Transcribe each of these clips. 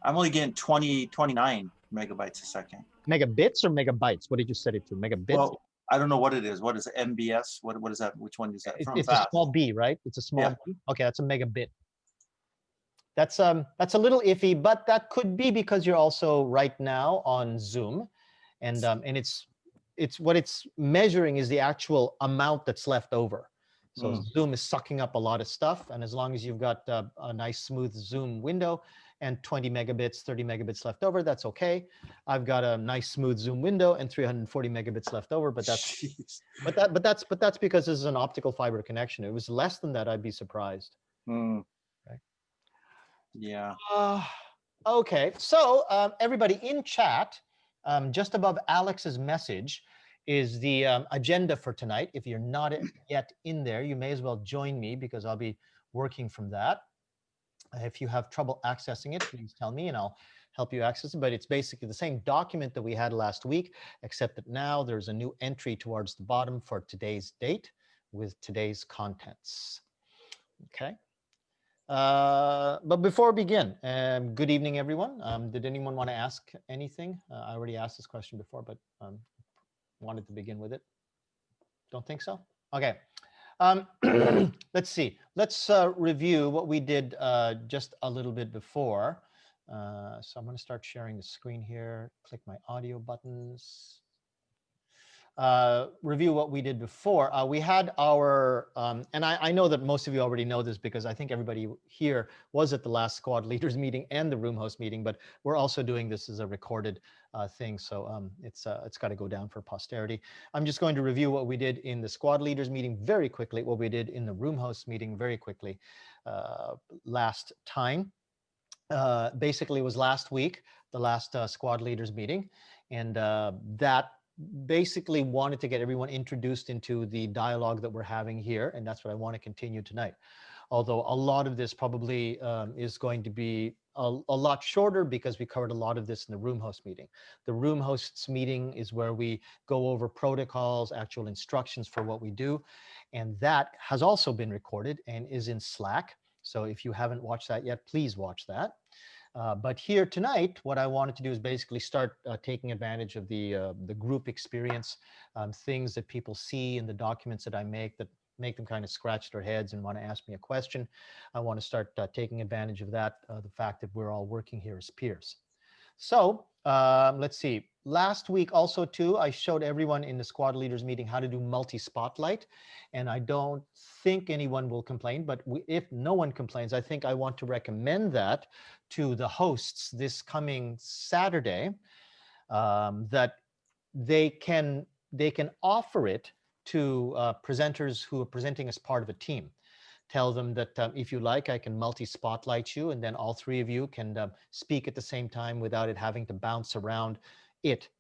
I'm only getting 29 megabytes a second. Megabits or megabytes? What did you set it to? Megabits? Well, I don't know what it is. What is it? MBS? What is that? Which one is that? From It's a fast. small b, right? It's a Yeah. small b. Okay, that's a megabit. That's a little iffy, but that could be because you're also right now on Zoom, and it's what it's measuring is the actual amount that's left over. So Zoom is sucking up a lot of stuff, and as long as you've got a nice smooth Zoom window and 20 megabits, 30 megabits left over, that's okay. I've got a nice smooth Zoom window and 340 megabits left over, but that's Jeez. but that's because this is an optical fiber connection. It was less than that, I'd be surprised. Mm, Okay. yeah. Okay, so everybody in chat, just above Alex's message is the agenda for tonight. If you're not yet in there, you may as well join me because I'll be working from that. If you have trouble accessing it, please tell me and I'll help you access it. But it's basically the same document that we had last week, except that now there's a new entry towards the bottom for today's date with today's contents. Okay. But before we begin, good evening, everyone. Did anyone want to ask anything? I already asked this question before, but wanted to begin with it. Don't think so? Okay. Let's see. Let's review what we did just a little bit before. So I'm going to start sharing the screen here. Click my audio buttons. Review what we did before. We had our, and I know that most of you already know this because I think everybody here was at the last squad leaders meeting and the room host meeting, but we're also doing this as a recorded thing. So it's got to go down for posterity. I'm just going to review what we did in the squad leaders meeting very quickly, what we did in the room host meeting very quickly last time. Basically, it was last week, the last squad leaders meeting, and that basically wanted to get everyone introduced into the dialogue that we're having here, and that's what I want to continue tonight. Although a lot of this probably is going to be a lot shorter because we covered a lot of this in the room host meeting. The room hosts meeting is where we go over protocols, actual instructions for what we do, and that has also been recorded and is in Slack. So if you haven't watched that yet, please watch that. But here tonight, what I wanted to do is basically start taking advantage of the group experience, things that people see in the documents that I make that make them kind of scratch their heads and want to ask me a question. I want to start taking advantage of that, the fact that we're all working here as peers. So let's see. Last week also too, I showed everyone in the squad leaders meeting how to do multi-spotlight. And I don't think anyone will complain, but if no one complains, I think I want to recommend that to the hosts this coming Saturday, that they can offer it to presenters who are presenting as part of a team. Tell them that if you like, I can multi-spotlight you, and then all three of you can speak at the same time without it having to bounce around.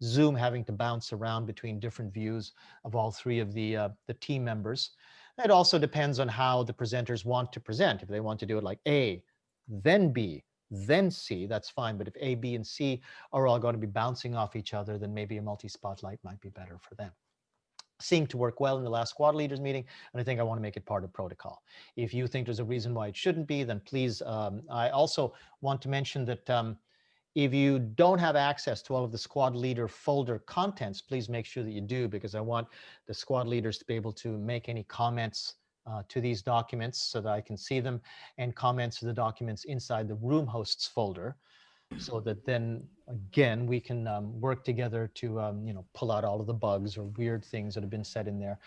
Zoom having to bounce around between different views of all three of the team members. It also depends on how the presenters want to present. If they want to do it like A, then B, then C, that's fine. But if A, B, and C are all going to be bouncing off each other, then maybe a multi-spotlight might be better for them. Seemed to work well in the last squad leaders meeting, and I think I want to make it part of protocol. If you think there's a reason why it shouldn't be, then please. I also want to mention that if you don't have access to all of the squad leader folder contents, please make sure that you do, because I want the squad leaders to be able to make any comments to these documents so that I can see them, and comments to the documents inside the room hosts folder, so that then again we can work together to pull out all of the bugs or weird things that have been said in there.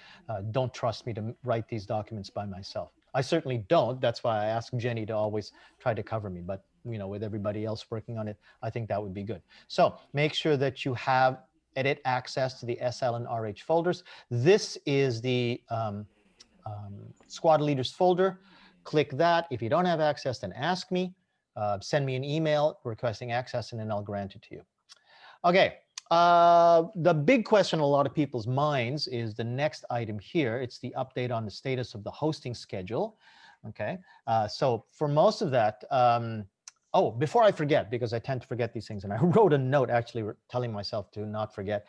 Don't trust me to write these documents by myself. I certainly don't. That's why I ask Jenny to always try to cover me. But with everybody else working on it, I think that would be good. So make sure that you have edit access to the SL and RH folders. This is the squad leaders folder. Click that. If you don't have access, then ask me. Send me an email requesting access, and then I'll grant it to you. Okay. The big question in a lot of people's minds is the next item here. It's the update on the status of the hosting schedule. Okay. So for most of that, oh, before I forget, because I tend to forget these things, and I wrote a note actually telling myself to not forget.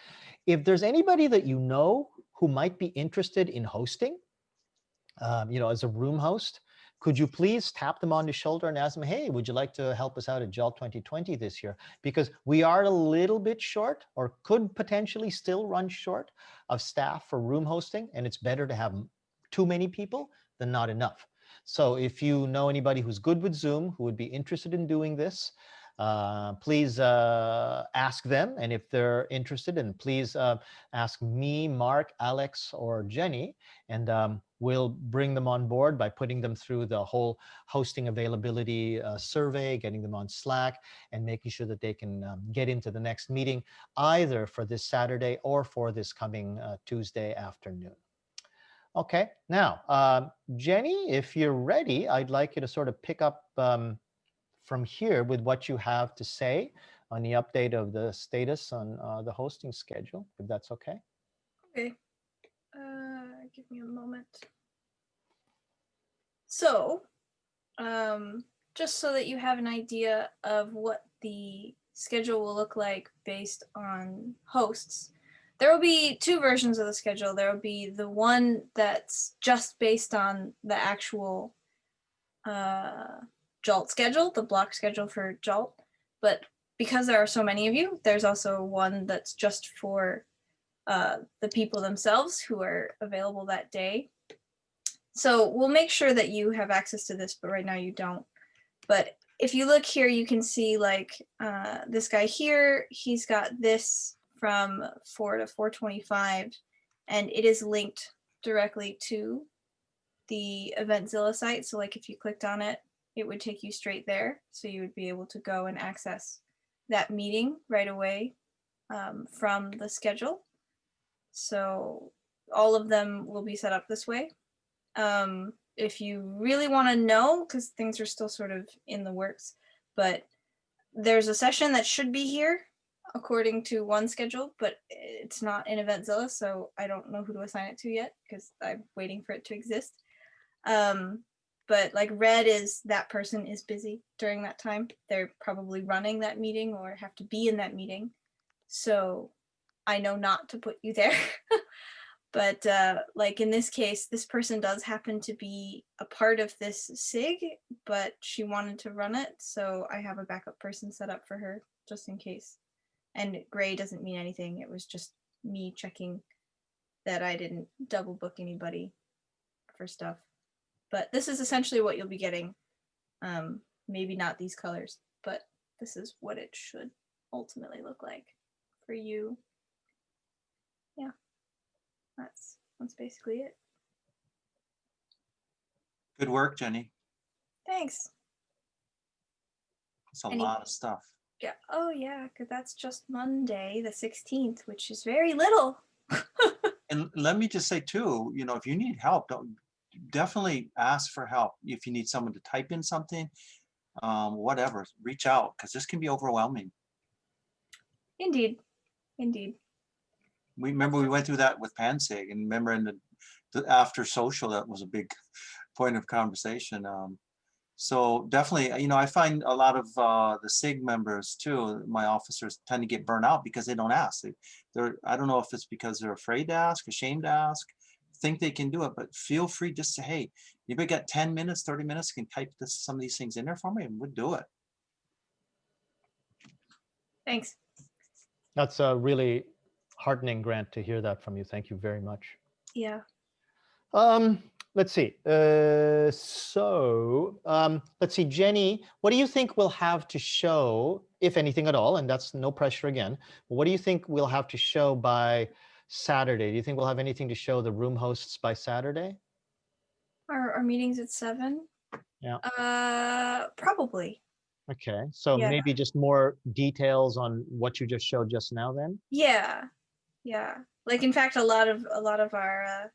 If there's anybody that you know who might be interested in hosting, as a room host, could you please tap them on the shoulder and ask them, hey, would you like to help us out at JOLT 2020 this year? Because we are a little bit short, or could potentially still run short of staff for room hosting, and it's better to have too many people than not enough. So if you know anybody who's good with Zoom, who would be interested in doing this, please ask them. And if they're interested, and please ask me, Mark, Alex, or Jenny, and we'll bring them on board by putting them through the whole hosting availability survey, getting them on Slack, and making sure that they can get into the next meeting, either for this Saturday or for this coming Tuesday afternoon. Okay, now, Jenny, if you're ready, I'd like you to sort of pick up from here with what you have to say on the update of the status on the hosting schedule, if that's okay. Okay. Give me a moment. So, just so that you have an idea of what the schedule will look like based on hosts, there will be two versions of the schedule. There will be the one that's just based on the actual JOLT schedule, the block schedule for JOLT. But because there are so many of you, there's also one that's just for the people themselves who are available that day. So we'll make sure that you have access to this, but right now you don't. But if you look here, you can see like this guy here, he's got this from 4 to 4:25, and it is linked directly to the Eventzilla site. So like if you clicked on it, it would take you straight there. So you would be able to go and access that meeting right away from the schedule. So all of them will be set up this way. If you really want to know, because things are still sort of in the works, but there's a session that should be here according to one schedule, but it's not in Eventzilla, so I don't know who to assign it to yet because I'm waiting for it to exist. But like red is that person is busy during that time. They're probably running that meeting or have to be in that meeting. So I know not to put you there. But like in this case, this person does happen to be a part of this SIG, but she wanted to run it. So I have a backup person set up for her just in case. And gray doesn't mean anything. It was just me checking that I didn't double book anybody for stuff. But this is essentially what you'll be getting. Maybe not these colors, but this is what it should ultimately look like for you. Yeah, that's basically it. Good work, Jenny. Thanks. It's a lot of stuff. Yeah. Oh yeah, because that's just Monday, the 16th, which is very little. And let me just say too, you know, if you need help, definitely ask for help. If you need someone to type in something, whatever, reach out, because this can be overwhelming. Indeed. Indeed. We remember we went through that with Pansig, and remember in the after social, that was a big point of conversation. So definitely, you know, I find a lot of the SIG members too, my officers tend to get burnt out because they don't ask. I don't know if it's because they're afraid to ask, ashamed to ask, think they can do it, but feel free just to say, hey, you got 10 minutes, 30 minutes, can type some of these things in there for me, and we'll do it. Thanks. That's a really heartening, Grant, to hear that from you. Thank you very much. Yeah. Let's see. Let's see, Jenny, what do you think we'll have to show, if anything at all, and that's no pressure again, what do you think we'll have to show by Saturday? Do you think we'll have anything to show the room hosts by Saturday? Our meeting's at 7? Yeah. Probably. Okay, so Yeah. maybe just more details on what you just showed just now then? Yeah. Yeah. Like in fact, a lot of our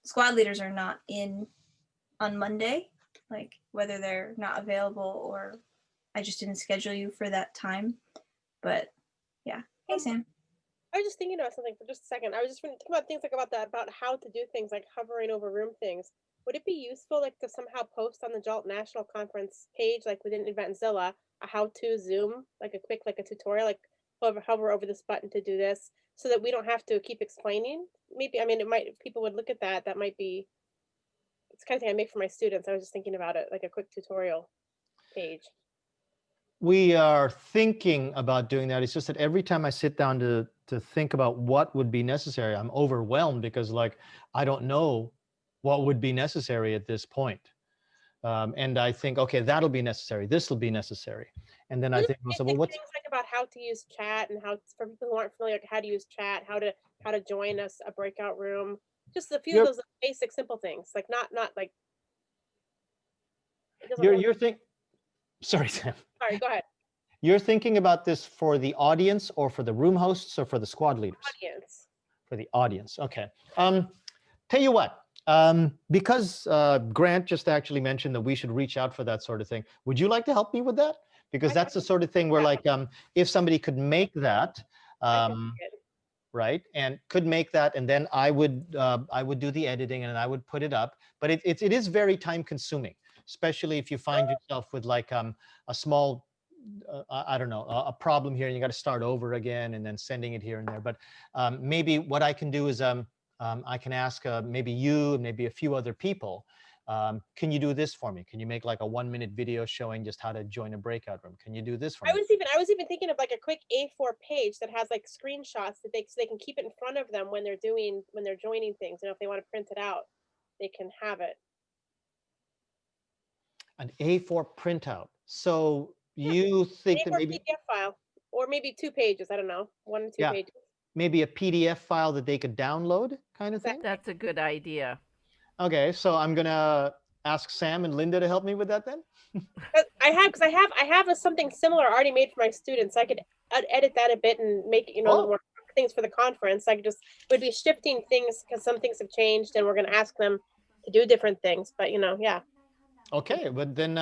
squad leaders are not in on Monday, like whether they're not available or I just didn't schedule you for that time. But yeah. Hey Sam. I was just thinking about something for just a second. I was just thinking about things like about how to do things like hovering over room things. Would it be useful like to somehow post on the JOLT National Conference page, like within Eventzilla, a how-to Zoom, like a quick like a tutorial, like hover over this button to do this, so that we don't have to keep explaining? Maybe, I mean, it might, if people would look at that, that might be it's the kind of thing I make for my students. I was just thinking about it, like a quick tutorial page. We are thinking about doing that. It's just that every time I sit down to think about what would be necessary, I'm overwhelmed because like I don't know what would be necessary at this point. And I think, okay, that'll be necessary. This will be necessary. And then I think, well, what's Things like about how to use chat and how for people who aren't familiar, like how to use chat, how to join us a breakout room. Just a few of those basic, simple things. Like not like. It doesn't work. you're think. Sorry, Sam. Sorry, go ahead. You're thinking about this for the audience or for the room hosts or for the squad leaders? Audience. For the audience. Okay. Tell you what, because Grant just actually mentioned that we should reach out for that sort of thing. Would you like to help me with that? Because that's the sort of thing where like, if somebody could make that, right, and could make that, and then I would do the editing and I would put it up. But it is very time consuming, especially if you find yourself with like a small, I don't know, a problem here and you got to start over again and then sending it here and there. But maybe what I can do is I can ask maybe you and maybe a few other people, can you do this for me? Can you make like a 1-minute video showing just how to join a breakout room? Can you do this for me? I was even thinking of like a quick A4 page that has like screenshots that so they can keep it in front of them when they're joining things. You know, if they want to print it out, they can have it. An A4 printout. So you think that maybe PDF file, or maybe 2 pages. I don't know, 1 or 2 pages. Maybe a PDF file that they could download, kind of thing. That's a good idea. Okay, so I'm gonna ask Sam and Linda to help me with that then. I have something similar already made for my students. I could edit that a bit and make a little more things for the conference. I could just would be shifting things because some things have changed, and we're going to ask them to do different things. But yeah. Okay, but then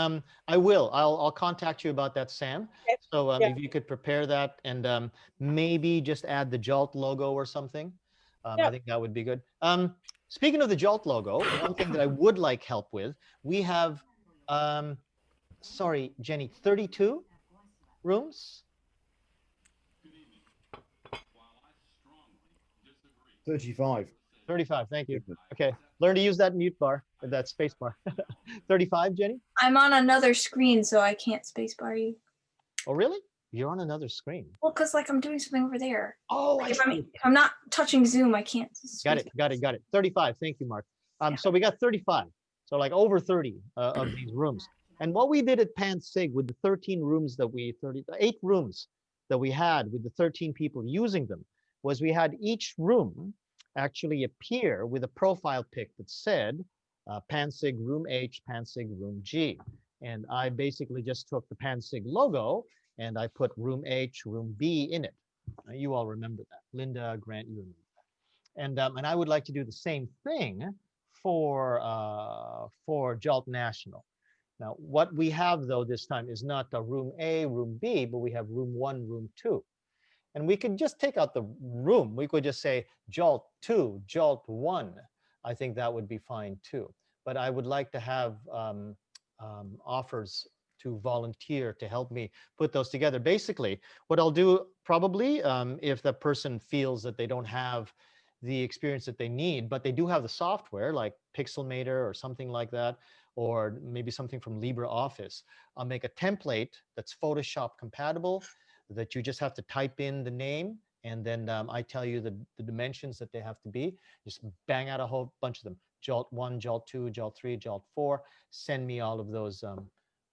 I'll contact you about that, Sam. Okay. So if you could prepare that and maybe just add the Jolt logo or something, I think that would be good. Speaking of the Jolt logo, one thing that I would like help with, we have, sorry, Jenny, 32 rooms? 35. 35, thank you. Okay, learn to use that mute bar, that space bar. 35, Jenny? I'm on another screen, so I can't spacebar you. Oh, really? You're on another screen. Well, because like I'm doing something over there. Oh, Like, if I'm not touching Zoom, I can't. Got it. 35. Thank you, Mark. So we got 35. So like over 30 of these rooms. And what we did at PanSig with the 8 rooms that we had with the 13 people using them was we had each room actually appear with a profile pic that said PanSig Room H, PanSig Room G. And I basically just took the PanSig logo and I put Room H, Room B in it. You all remember that. Linda, Grant, you remember that. And I would like to do the same thing for Jolt National. Now, what we have though this time is not the Room A, Room B, but we have Room 1, Room 2. And we could just take out the room. We could just say Jolt 2, Jolt 1. I think that would be fine too. But I would like to have offers to volunteer to help me put those together. Basically, what I'll do probably, if the person feels that they don't have the experience that they need, but they do have the software like Pixelmator or something like that, or maybe something from LibreOffice, I'll make a template that's Photoshop compatible, that you just have to type in the name, and then I tell you the dimensions that they have to be. Just bang out a whole bunch of them. Jolt 1, Jolt 2, Jolt 3, Jolt 4. Send me all of those.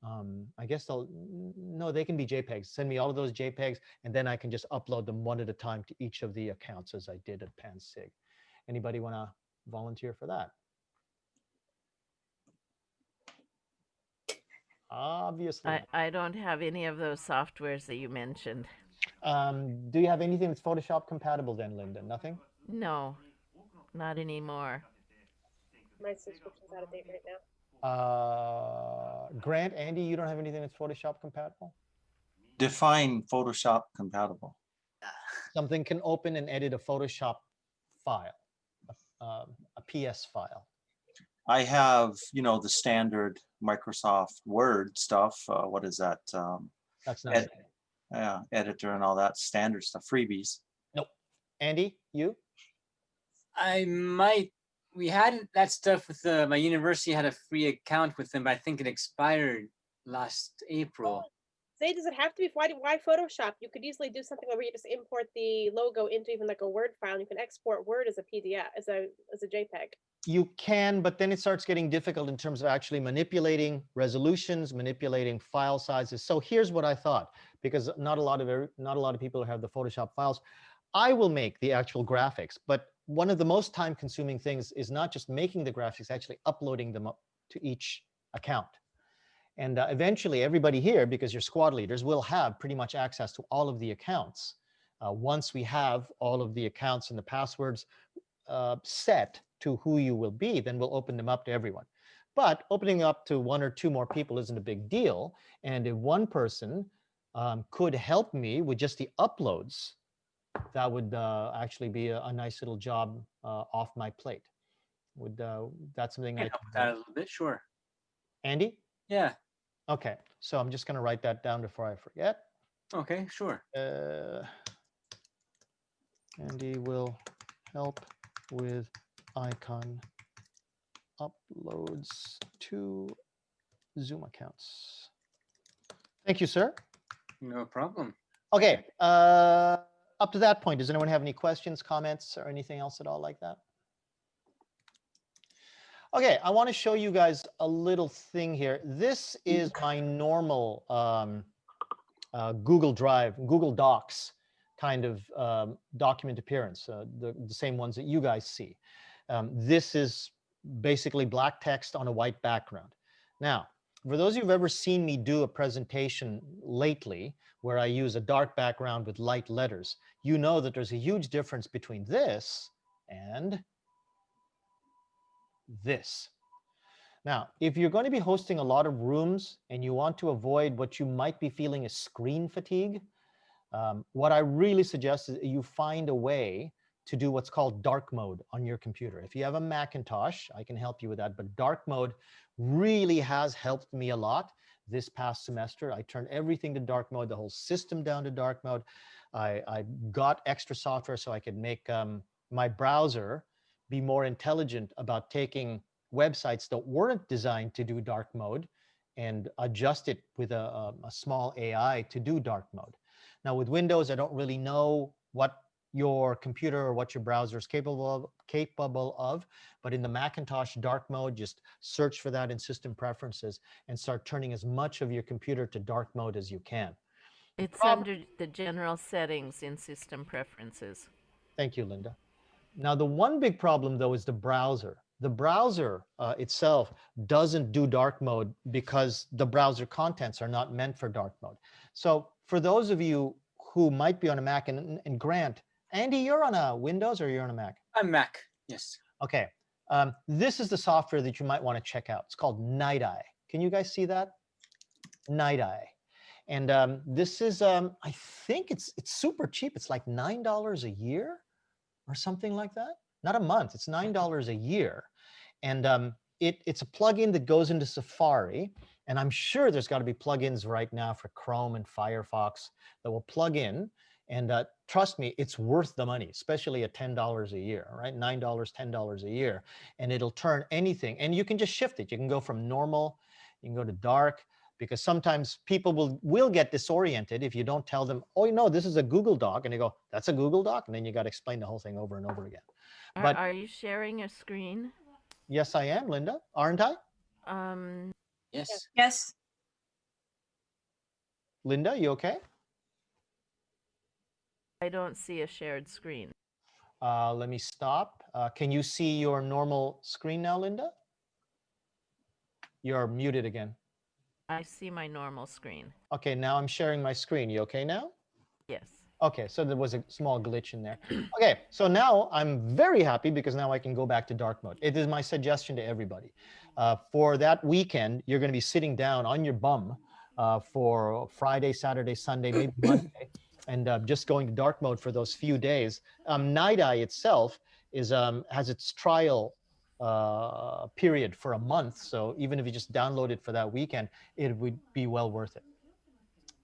I guess they can be JPEGs. Send me all of those JPEGs, and then I can just upload them one at a time to each of the accounts as I did at PanSig. Anybody want to volunteer for that? Obviously. I don't have any of those softwares that you mentioned. Do you have anything that's Photoshop compatible then, Linda? Nothing? No, not anymore. My subscription's out of date right now. Grant, Andy, you don't have anything that's Photoshop compatible? Define Photoshop compatible. Something can open and edit a Photoshop file, a PS file. I have, the standard Microsoft Word stuff. What is that? That's not it. Editor and all that standard stuff, freebies. Nope. Andy, you? I might we had that stuff with my university had a free account with them, but I think it expired last April. Say, does it have to be? Why Photoshop? You could easily do something where you just import the logo into even like a Word file, and you can export Word as a PDF, as a JPEG. You can, but then it starts getting difficult in terms of actually manipulating resolutions, manipulating file sizes. So here's what I thought, because not a lot of people have the Photoshop files. I will make the actual graphics, but one of the most time-consuming things is not just making the graphics, actually uploading them up to each account. And eventually, everybody here, because you're squad leaders, will have pretty much access to all of the accounts. Once we have all of the accounts and the passwords set to who you will be, then we'll open them up to everyone. But opening up to 1 or 2 more people isn't a big deal. And if one person could help me with just the uploads, that would actually be a nice little job off my plate. Would that's something I I can help could with that a little bit, sure. Andy? Yeah. Okay, so I'm just going to write that down before I forget. Okay, sure. Andy will help with icon uploads to Zoom accounts. Thank you, sir. No problem. Okay, up to that point, does anyone have any questions, comments, or anything else at all like that? Okay, I want to show you guys a little thing here. This is my normal Google Drive, Google Docs kind of document appearance, the same ones that you guys see. This is basically black text on a white background. Now, for those of you who've ever seen me do a presentation lately where I use a dark background with light letters, you know that there's a huge difference between this and this. Now, if you're going to be hosting a lot of rooms and you want to avoid what you might be feeling is screen fatigue, what I really suggest is you find a way to do what's called dark mode on your computer. If you have a Macintosh, I can help you with that, but dark mode really has helped me a lot this past semester. I turned everything to dark mode, the whole system down to dark mode. I got extra software so I could make my browser be more intelligent about taking websites that weren't designed to do dark mode and adjust it with a small AI to do dark mode. Now with Windows, I don't really know what your computer or what your browser is capable of, but in the Macintosh dark mode, just search for that in system preferences and start turning as much of your computer to dark mode as you can. It's under the general settings in system preferences. Thank you, Linda. Now, the one big problem, though, is the browser. The browser itself doesn't do dark mode because the browser contents are not meant for dark mode. So for those of you who might be on a Mac, and Grant, Andy, you're on a Windows or you're on a Mac? I'm Mac, yes. Okay. This is the software that you might want to check out. It's called Night Eye. Can you guys see that? Night Eye. And this is, I think it's super cheap. It's like $9 a year or something like that. Not a month, it's $9 a year. And it's a plugin that goes into Safari. And I'm sure there's got to be plugins right now for Chrome and Firefox that will plug in. And trust me, it's worth the money, especially at $10 a year, right? $9, $10 a year. And it'll turn anything. And you can just shift it. You can go from normal, you can go to dark, because sometimes people will get disoriented if you don't tell them, oh, no, this is a Google Doc. And they go, that's a Google Doc. And then you got to explain the whole thing over and over again. But Are you sharing a screen? yes, I am, Linda. Aren't I? Yes. Yes. Linda, you okay? I don't see a shared screen. Let me stop. Can you see your normal screen now, Linda? You're muted again. I see my normal screen. Okay, now I'm sharing my screen. You okay now? Yes. Okay, so there was a small glitch in there. Okay, so now I'm very happy because now I can go back to dark mode. It is my suggestion to everybody. For that weekend, you're going to be sitting down on your bum for Friday, Saturday, Sunday, maybe Monday, and just going to dark mode for those few days. Night Eye itself is has its trial period for a month. So even if you just download it for that weekend, it would be well worth it.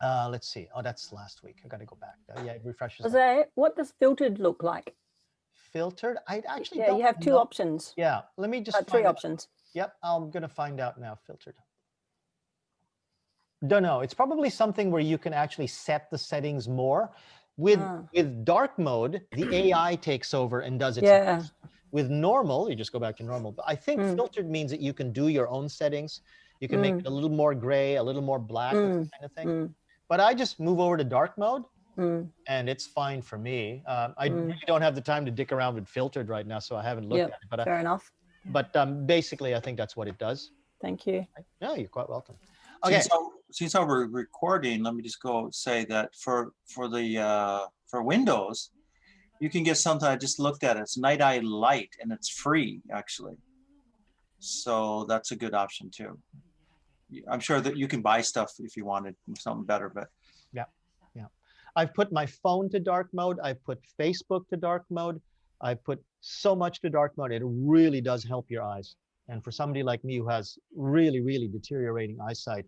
Let's see. Oh, that's last week. I got to go back. Yeah, it refreshes. Jose, what does filtered look like? filtered? I actually Yeah, don't you have two know. options. Yeah, let me just Three find out. options. Yep, I'm gonna find out now. Filtered. Don't know. It's probably something where you can actually set the settings more. With dark mode, the AI takes over and does its Yeah. best. With normal, you just go back to normal. But I think Mm. filtered means that you can do your own settings. You can make Mm. it a little more gray, a little more black, that Mm. kind of thing. Mm. But I just move over to dark mode, Mm. and it's fine for me. I Mm. really don't have the time to dick around with filtered right now, so I haven't looked Yep. at it. Fair enough. But basically, I think that's what it does. Thank you. No, you're quite welcome. Okay. Since we're recording, let me just go say that for Windows, you can get something I just looked at. It's Night Eye Light, and it's free actually. So that's a good option too. I'm sure that you can buy stuff if you wanted something better, but yeah. I've put my phone to dark mode. I put Facebook to dark mode. I put so much to dark mode. It really does help your eyes. And for somebody like me who has really, really deteriorating eyesight,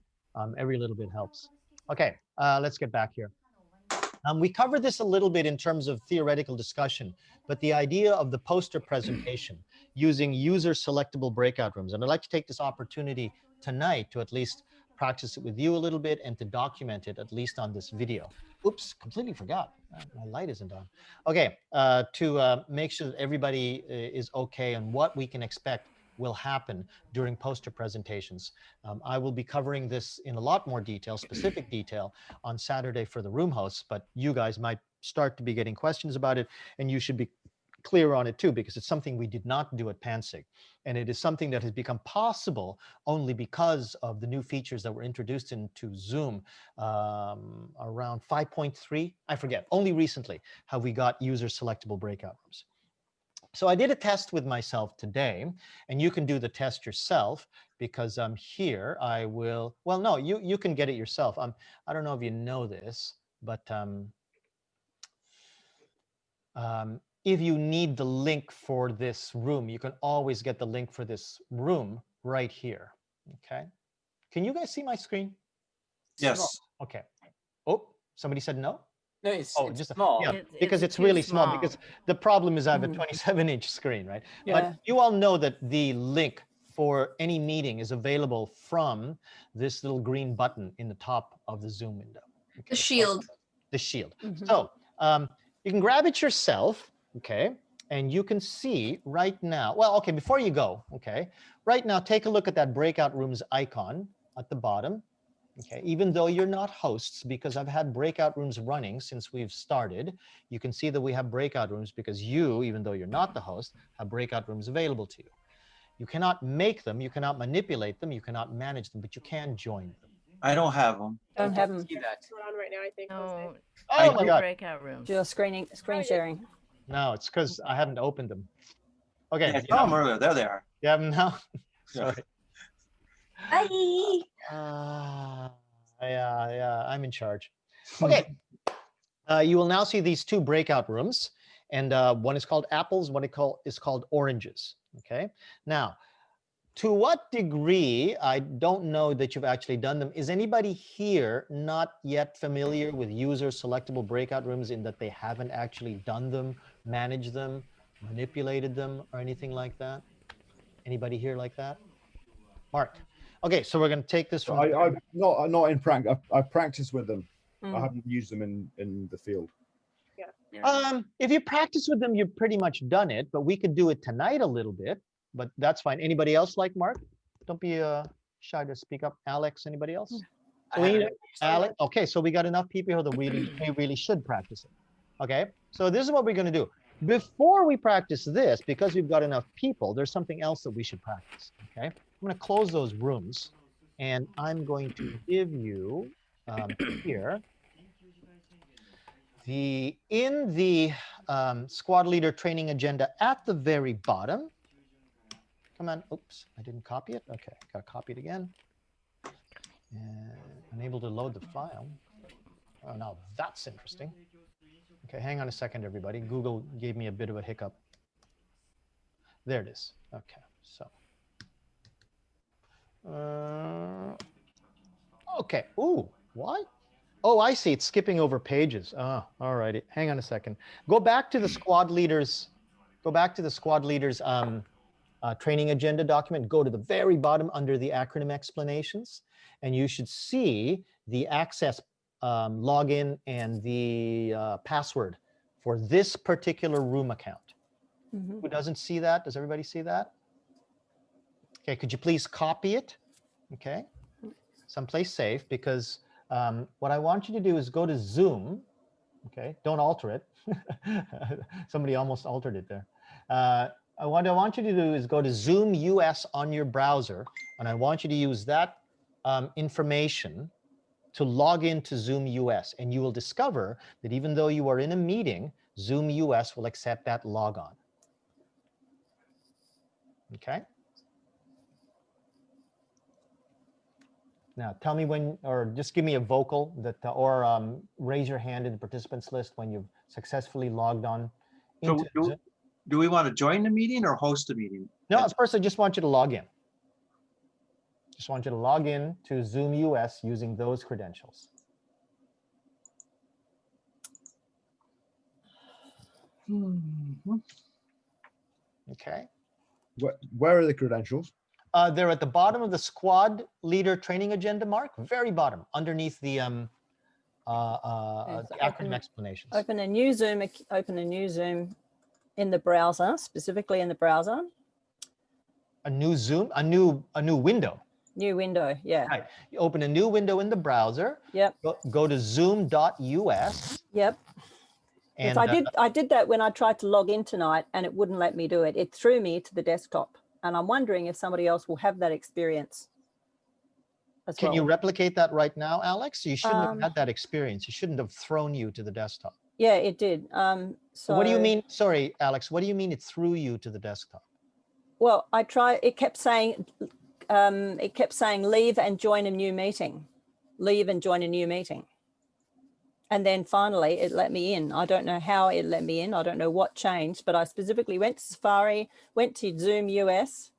every little bit helps. Okay, let's get back here. We covered this a little bit in terms of theoretical discussion, but the idea of the poster presentation using user selectable breakout rooms. And I'd like to take this opportunity tonight to at least practice it with you a little bit and to document it at least on this video. Oops, completely forgot. My light isn't on. Okay, to make sure that everybody is okay and what we can expect will happen during poster presentations. I will be covering this in a lot more detail, specific detail, on Saturday for the room hosts, but you guys might start to be getting questions about it, and you should be clear on it too, because it's something we did not do at PanSig. And it is something that has become possible only because of the new features that were introduced into Zoom around 5.3, I forget, only recently have we got user selectable breakout rooms. So I did a test with myself today, and you can do the test yourself because here I will, well, no, you can get it yourself. I don't know if you know this, but if you need the link for this room, you can always get the link for this room right here, okay? Can you guys see my screen? yes. Okay. Oh, somebody said no? No, it's just small. Yeah, because it's too really small. Because the problem is I have a 27-inch screen, right? Yeah. But you all know that the link for any meeting is available from this little green button in the top of the Zoom window. Okay, The shield. The shield. Mhm. So you can grab it yourself, okay? And you can see right now, well, okay, before you go, okay? Right now, take a look at that breakout rooms icon at the bottom. Okay, even though you're not hosts, because I've had breakout rooms running since we've started, you can see that we have breakout rooms because you, even though you're not the host, have breakout rooms available to you. You cannot make them, you cannot manipulate them, you cannot manage them, but you can join them. I don't have them. Don't have them. See that. We're on right now, I think. Jose. No, Oh my no God. breakout rooms. Just screen sharing. No, it's because I haven't opened them. Okay, Yeah, I saw them earlier. There they are. you have them now? Yeah. Sorry. Bye. Yeah, I'm in charge. Okay, you will now see these two breakout rooms, and one is called apples, one is called oranges, okay? Now, to what degree, I don't know that you've actually done them. Is anybody here not yet familiar with user selectable breakout rooms in that they haven't actually done them, managed them, manipulated them, or anything like that? Anybody here like that? Mark. Okay, so we're going to take this from. I not in practice. I've practiced with them. I Mm. haven't used them in the field. If you practice with them, you've pretty much done it, but we could do it tonight a little bit, but that's fine. Anybody else like Mark? Don't be shy to speak up. Alex, anybody else? So we need Alex. Okay, so we got enough people here that we really should practice it. Okay, so this is what we're going to do. Before we practice this, because we've got enough people, there's something else that we should practice. Okay, I'm going to close those rooms, and I'm going to give you here in the squad leader training agenda at the very bottom. Come on, oops, I didn't copy it. Okay, gotta copy it again. And unable to load the file. Oh, now that's interesting. Okay, hang on a second, everybody. Google gave me a bit of a hiccup. There it is. Okay, so. Okay, ooh, what? Oh, I see, it's skipping over pages. Oh, all righty, hang on a second. Go back to the squad leaders go back to the squad leaders training agenda document, go to the very bottom under the acronym explanations, and you should see the access login and the password for this particular room account. Mhm. Who doesn't see that? Does everybody see that? Okay, could you please copy it? Okay, someplace safe, because what I want you to do is go to Zoom. Okay, don't alter it. Somebody almost altered it there. What I want you to do is go to Zoom US on your browser, and I want you to use that information to log into Zoom US, and you will discover that even though you are in a meeting, Zoom US will accept that logon. Okay. Now tell me when, or just give me a vocal that, or raise your hand in the participants list when you've successfully logged on So into Zoom. do we want to join the meeting or host a meeting? No, first I just want you to log in. Just want you to log in to Zoom US using those credentials. Okay. Where are the credentials? They're at the bottom of the squad leader training agenda, Mark, very bottom, underneath the so acronym open- explanations. Open a new Zoom in the browser, specifically in the browser. A new Zoom, a new window. New window, yeah. Right. You open a new window in the browser. Yep, Go to zoom.us. yep. And Yes, I did that when I tried to log in tonight and it wouldn't let me do it. It threw me to the desktop. And I'm wondering if somebody else will have that experience as can well. you replicate that right now, Alex? You shouldn't have Um, had that experience. You shouldn't have thrown you to the desktop. Yeah, it did. So what do you So- mean? Sorry, Alex, what do you mean it threw you to the desktop? Well, I tried, it kept saying leave and join a new meeting. Leave and join a new meeting. And then finally it let me in. I don't know how it let me in. I don't know what changed, but I specifically went to Safari, went to Zoom US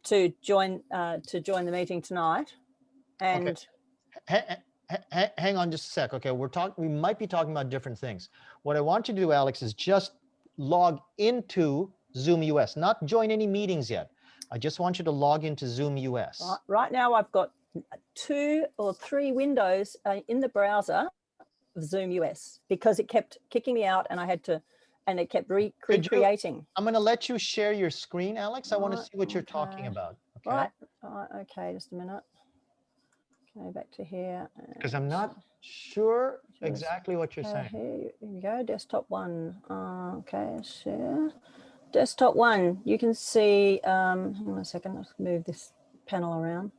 to join the meeting tonight. And Hang on just a sec. Okay, we might be talking about different things. What I want you to do, Alex, is just log into Zoom US, not join any meetings yet. I just want you to log into Zoom US. right now I've got 2 or 3 windows in the browser of Zoom US because it kept kicking me out and I had to, and it kept recreating. I'm going to let you share your screen, Alex. I want to Right, see what you're talking okay. about. Okay. Right. Okay, just a minute. Okay, back to here. Because I'm not sure Just, exactly what you're saying. Here you go, desktop 1. Okay, share. Desktop 1, you can see, hang on a second, let's move this panel around.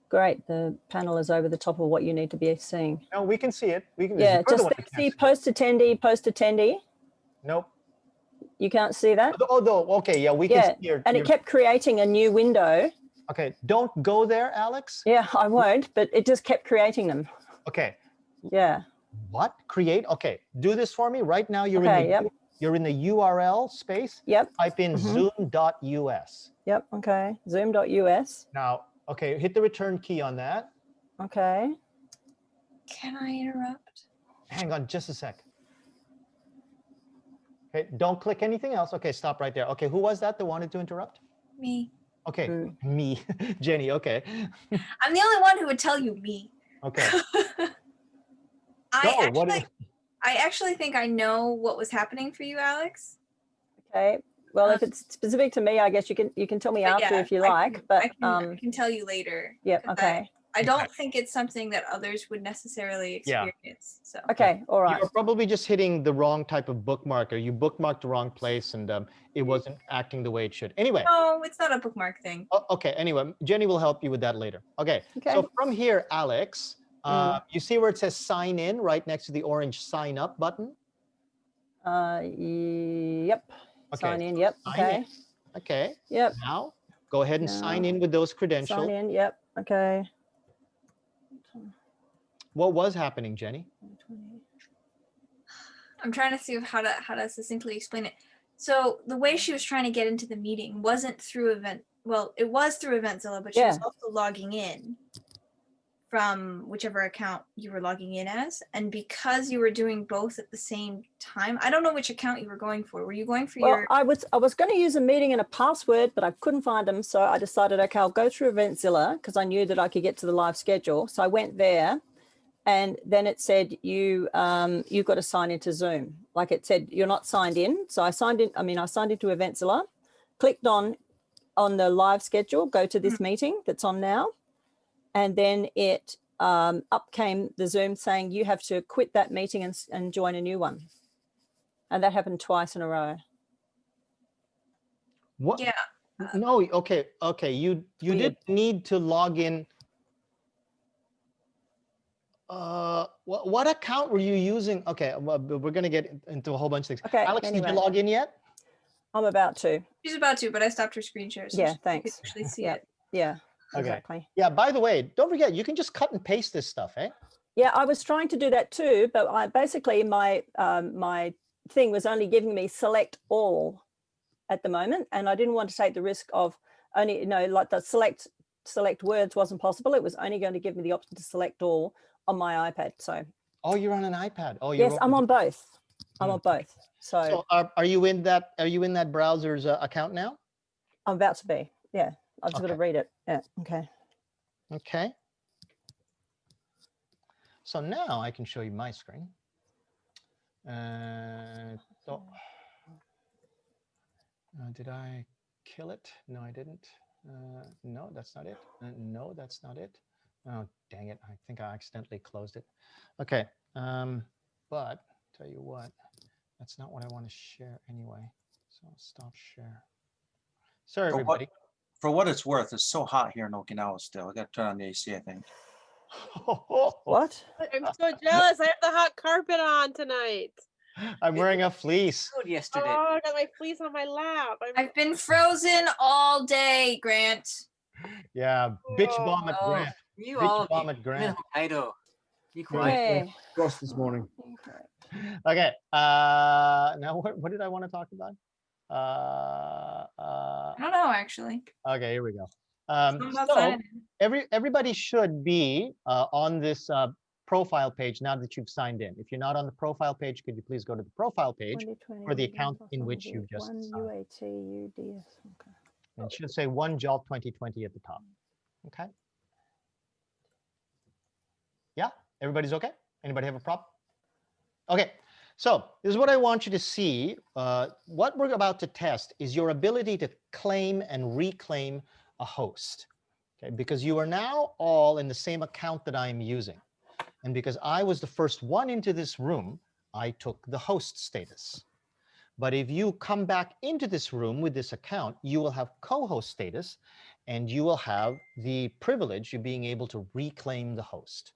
Great, the panel is over the top of what you need to be seeing. No, we can see it. We can. Yeah, you're the just one that can't see see. post attendee. Nope. You can't see that? Oh, no. Okay. Yeah, we can Yeah, see your, and it kept creating a new window. Okay. Don't go there, Alex. Yeah, I won't, but it just kept creating them. Okay. Yeah. What? Create? Okay. Do this for me. Right now, you're Okay, in the yep. you're in the URL space. Yep. Type in zoom.us. Yep. Okay. Zoom.us. Now, okay, hit the return key on that. Okay. Can I interrupt? Hang on just a sec. Okay, don't click anything else. Okay, stop right there. Okay, who was that wanted to interrupt? Me. Okay, Mm. me, Jenny. Okay, I'm the only one who would tell you me. okay. I Go, what actually, is- I actually think I know what was happening for you, Alex. Okay. Well, if it's specific to me, I guess you can tell me But after yeah, if you I like. can- But I can tell you later. yeah. 'cause Okay. I don't think it's something that others would necessarily Yeah. experience. So Okay. All right. You're probably just hitting the wrong type of bookmarker. You bookmarked the wrong place, and it wasn't acting the way it should. Anyway. no, it's not a bookmark thing. Okay. Anyway, Jenny will help you with that later. Okay. Okay. So from here, Alex, you see where it says sign in right next to the orange sign up button? Yep. Okay, Sign in. Yep. sign Okay. in. Okay. Yep. Now go ahead and sign Now, in with those credentials. Sign in. Yep. Okay. What was happening, Jenny? I'm trying to see how to succinctly explain it. So the way she was trying to get into the meeting wasn't through event. Well, it was through Eventzilla, but she was Yeah. also logging in from whichever account you were logging in as. And because you were doing both at the same time, I don't know which account you were going for. Were you going for Well, your, I was going to use a meeting and a password, but I couldn't find them. So I decided, okay, I'll go through Eventzilla because I knew that I could get to the live schedule. So I went there, and then it said you've got to sign into Zoom. Like it said, you're not signed in. So I signed in. I signed into Eventzilla, clicked on the live schedule, go to this meeting that's on now. And then it up came the Zoom saying you have to quit that meeting and join a new one. And that happened twice in a row. What? yeah, No, okay. You Weird. didn't need to log in. What account were you using? Okay, well, we're gonna get into a whole bunch of things. Okay, Alex, did anyway. you log in yet? I'm about to. she's about to, but I stopped her screen share. So Yeah, she could thanks. actually see Yeah. it. Yeah, Okay. exactly. Yeah, by the way, don't forget, you can just cut and paste this stuff, eh? Yeah, I was trying to do that too, but I basically my my thing was only giving me select all at the moment, and I didn't want to take the risk of only, like the select words wasn't possible. It was only going to give me the option to select all on my iPad. So Oh, you're on an iPad. Oh, you're yes, I'm on both. I'm on both. So So are you in that browser's account now? I'm about to be. Yeah, I've just got to Okay. read it. Yeah. Okay. Okay. So now I can show you my screen. Did I kill it? No, I didn't. No, that's not it. No, that's not it. Oh, dang it. I think I accidentally closed it. Okay. But tell you what, that's not what I want to share anyway. So I'll stop share. Sorry, For everybody. For what it's worth, it's so hot here in Okinawa still. I got to turn on the AC, I think. What? I'm so jealous. I have the hot carpet on tonight. I'm wearing a fleece. Good yesterday. Oh, I got my fleece on my lap. I've been frozen all day, Grant. Yeah, bitch bomb at Oh, Grant. you Bitch all bomb be at in Grant. Hokkaido. Be quiet. Hey. Frost this morning. Okay. Now what did I want to talk about? I don't know, actually. Okay, here we go. Something about So signing. everybody should be on this profile page now that you've signed in. If you're not on the profile page, could you please go to the profile page for the account in which you've just one signed. UAT UDS. Okay. And it should say one JOLT 2020 at the top. Okay. Yeah, everybody's okay? Anybody have a problem? Okay, so this is what I want you to see. What we're about to test is your ability to claim and reclaim a host. Okay, because you are now all in the same account that I'm using. And because I was the first one into this room, I took the host status. But if you come back into this room with this account, you will have co-host status, and you will have the privilege of being able to reclaim the host.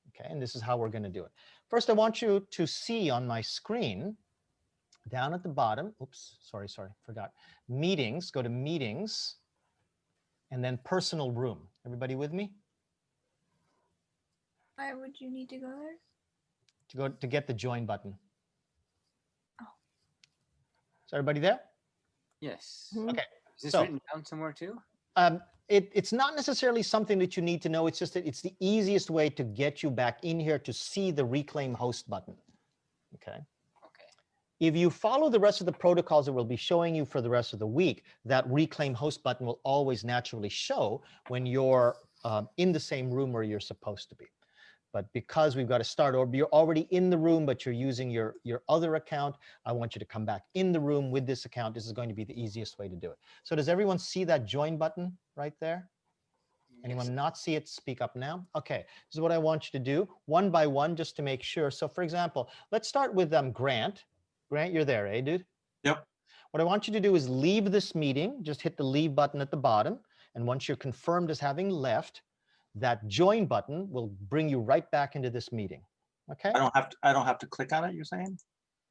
Okay, and this is how we're going to do it. First, I want you to see on my screen, down at the bottom, oops, sorry, forgot. Meetings, go to meetings, and then personal room. Everybody with me? Why would you need to go there? To get the join button. Oh. Is everybody there? Yes. Okay. Is this So- written down somewhere too? It's not necessarily something that you need to know. It's just that it's the easiest way to get you back in here to see the reclaim host button. Okay. Okay. If you follow the rest of the protocols that we'll be showing you for the rest of the week, that reclaim host button will always naturally show when you're in the same room where you're supposed to be. But because we've got to start, or you're already in the room, but you're using your other account, I want you to come back in the room with this account. This is going to be the easiest way to do it. So does everyone see that join button right there? Anyone not see it? Speak up now. Okay, this is what I want you to do one by one, just to make sure. So for example, let's start with Grant. Grant, you're there, eh, dude? Yep. What I want you to do is leave this meeting. Just hit the leave button at the bottom. And once you're confirmed as having left, that join button will bring you right back into this meeting. Okay? I don't have to click on it, you're saying?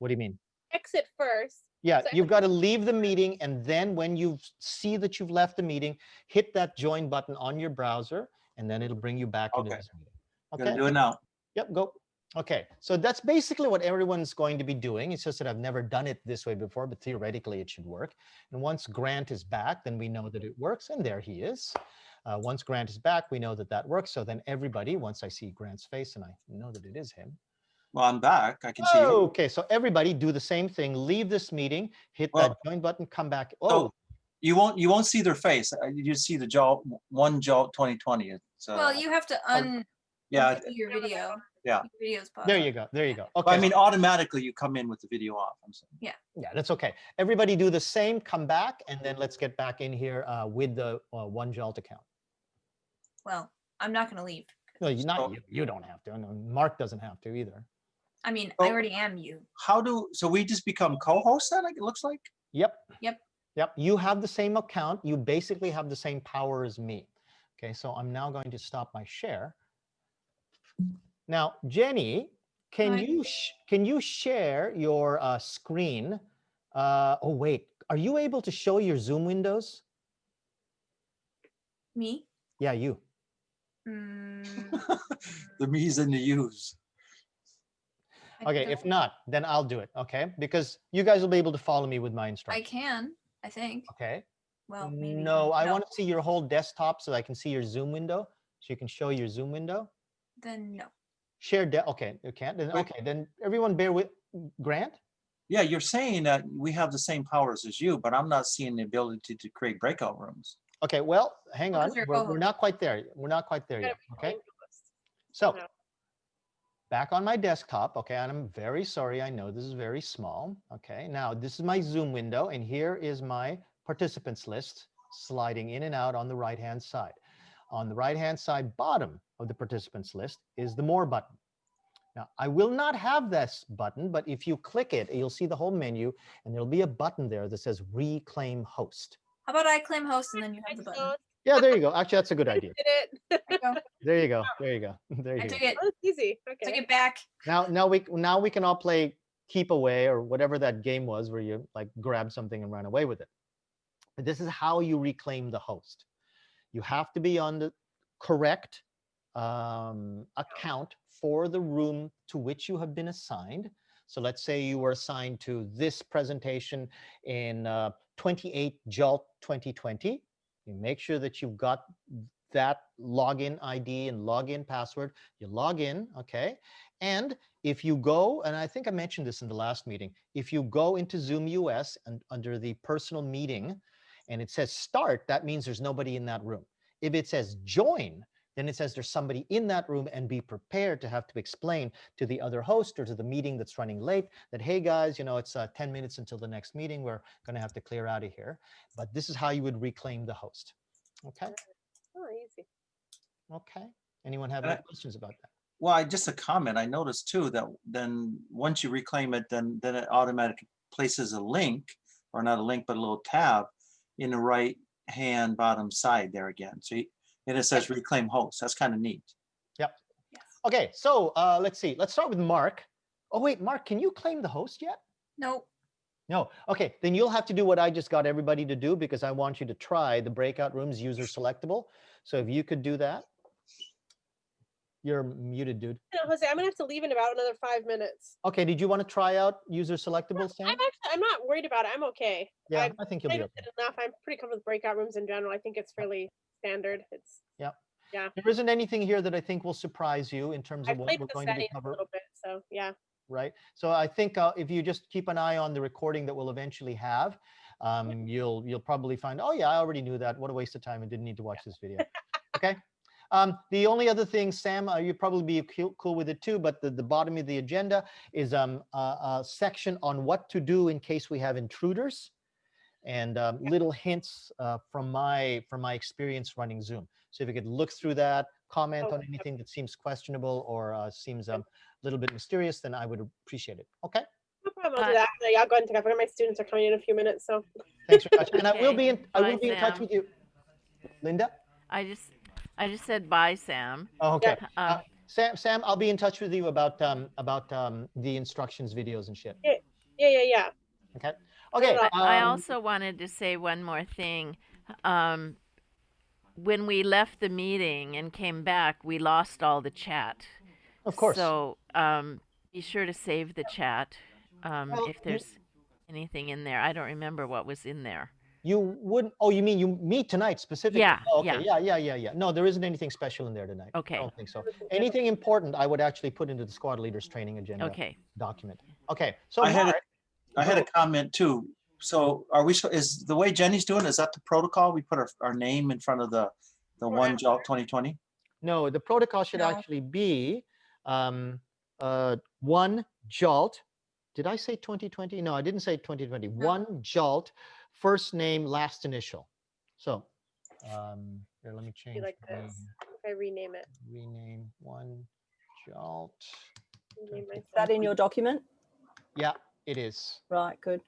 What do you mean? Exit first. Yeah, So you've got to leave the meeting, and then when you see that you've left the meeting, hit that join button on your browser, and then it'll bring you back into Okay. this meeting. Gonna Okay? do it now. Yep, go. Okay, so that's basically what everyone's going to be doing. It's just that I've never done it this way before, but theoretically it should work. And once Grant is back, then we know that it works, and there he is. Once Grant is back, we know that that works. So then everybody, once I see Grant's face and I know that it is him. Well, I'm back. I can see you. Okay, so everybody do the same thing. Leave this meeting, hit that Well, join button, come back. So Oh, you won't see their face. You see the Jolt 2020. It's, Well, you have to yeah. undo your video. Yeah. Your video's paused. there you go. There you go. Well, Okay. I mean, automatically you come in with the video off. I'm saying. Yeah, that's okay. Everybody do the same, come back, and then let's get back in here with the one Jolt account. Well, I'm not gonna leave. No, you not So- you. You don't have to. No, Mark doesn't have to either. I mean, Oh. I already am you. So we just become co-hosts then, it looks like? Yep. Yep. Yep. You have the same account. You basically have the same power as me. Okay, so I'm now going to stop my share. Now, Jenny, can Hi. you share your screen? Oh wait, are you able to show your Zoom windows? Me? Yeah, you. Mm, The me's and the you's. I Okay, don't- if not, then I'll do it. Okay, because you guys will be able to follow me with my I instructions. can, I think. Okay. Well, maybe. No, I want to see your whole desktop so I can see your Zoom window. So you can show your Zoom window. Then no. Share. Okay, you can't. Then Wait. okay, then everyone bear with Grant. Yeah, you're saying that we have the same powers as you, but I'm not seeing the ability to create breakout rooms. Okay, well, hang Well, on. 'cause you're a We're co-host. not quite there. We're not quite there yet. Okay. So No. back on my desktop. Okay, and I'm very sorry. I know this is very small. Okay, now this is my Zoom window, and here is my participants list sliding in and out on the right-hand side. On the right-hand side bottom of the participants list is the More button. Now, I will not have this button, but if you click it, you'll see the whole menu, and there'll be a button there that says Reclaim Host. How about I claim host and then you have the button? Yeah, there you go. Actually, that's a good idea. Did it? There you go. There you go. There you go. There I you took go. it. Oh, it's easy. Took Okay. it back. Now we can all play Keep Away or whatever that game was where you like grab something and run away with it. But this is how you reclaim the host. You have to be on the correct account for the room to which you have been assigned. So let's say you were assigned to this presentation in 28 JOLT 2020. You make sure that you've got that login ID and login password. You log in, okay? And if you go, and I think I mentioned this in the last meeting, if you go into Zoom US and under the personal meeting and it says start, that means there's nobody in that room. If it says join, then it says there's somebody in that room, and be prepared to have to explain to the other host or to the meeting that's running late that, hey guys, you know, it's 10 minutes until the next meeting. We're going to have to clear out of here. But this is how you would reclaim the host. Okay. Oh, easy. Okay. Anyone have And any questions about that? Well, just a comment. I noticed too that then once you reclaim it, then it automatically places a link, or not a link, but a little tab in the right hand bottom side there again. So and it says reclaim host. That's kind of neat. Yep. Yes. Okay. So let's see. Let's start with Mark. Oh, wait, Mark, can you claim the host yet? Nope. No. Okay. Then you'll have to do what I just got everybody to do, because I want you to try the breakout rooms user selectable. So if you could do that. You're muted, dude. You know, Jose, I'm gonna have to leave in about another 5 minutes. Okay. Did you want to try out user selectable, Sam? I'm not worried about it. I'm okay. Yeah, I've I think you'll be played okay. with it enough. I'm pretty comfortable with breakout rooms in general. I think it's fairly standard. It's There isn't anything here that I think will surprise you in terms I of what played we're with the going to be settings a covering, little bit, so yeah. right? So I think if you just keep an eye on the recording that we'll eventually have, you'll probably find, oh yeah, I already knew that. What a waste of time. I didn't need to watch this video. Okay. The only other thing, Sam, you'd probably be cool with it too, but the bottom of the agenda is a section on what to do in case we have intruders, and little hints from my experience running Zoom. So if you could look through that, comment on anything that seems questionable or seems a little bit mysterious, then I would appreciate it. Okay. No problem. I'll do that. I'll go ahead and take off. My students are coming in a few minutes, so. Thanks very much. And I will Okay. be in Bye, touch Sam. with you, Linda. I just said bye, Sam. Oh, okay. Um, Sam, I'll be in touch with you about the instructions videos and shit. Yeah. Okay. Okay. I also wanted to say one more thing. When we left the meeting and came back, we lost all the chat. Of course. So be sure to save the chat if there's anything in there. I don't remember what was in there. You wouldn't, oh, you mean you meet tonight specifically? Yeah, Oh, okay, yeah. No, there isn't anything special in there tonight. Okay. I don't think so. Anything important, I would actually put into the squad leaders training agenda Okay. document. Okay, so I had Mark, I had a go. comment too. So are we, is the way Jenny's doing, is that the protocol? We put our name in front of the one JALT 2020? No, the protocol should No. actually be one JALT. Did I say 2020? No, I didn't say 2020. One JALT, first name, last initial. So here, let me change. like the name this. here. If I rename it. Rename one JALT. Rename my Is that in your document? Yeah, it is. Right, good.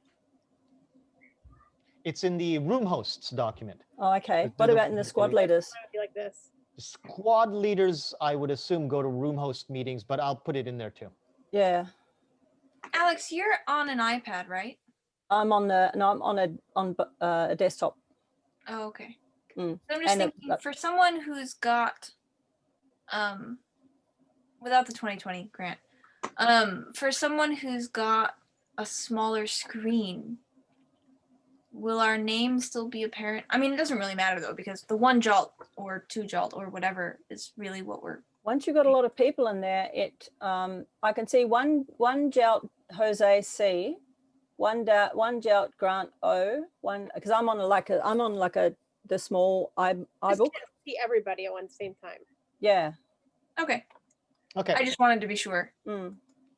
It's in the room hosts document. Oh, okay. But What the- about in the squad leaders? It would be like this. The squad leaders, I would assume, go to room host meetings, but I'll put it in there too. Yeah, Alex, you're on an iPad, right? I'm on a desktop. Oh, okay. Mm. So I'm just And thinking for someone who's got, without the 2020 grant, for someone who's got a smaller screen, will our name still be apparent? I mean, it doesn't really matter though, because the one JALT or two JALT or whatever is really what we're. Once you've got a lot of people in there, I can see one JALT Jose C, one JALT Grant O, one because I'm on the small Just iBook. can't see everybody at one same time. Yeah. Okay. Okay. I just wanted to be sure. Mm.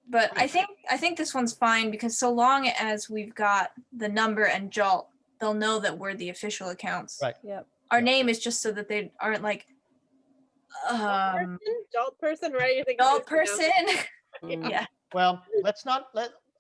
But I think this one's fine because so long as we've got the number and JALT, they'll know that we're the official accounts. Right. Yep. Our Yeah. name is just so that they aren't like JALT person, right? You think JALT it's, you know, person. Mm. Yeah. Well,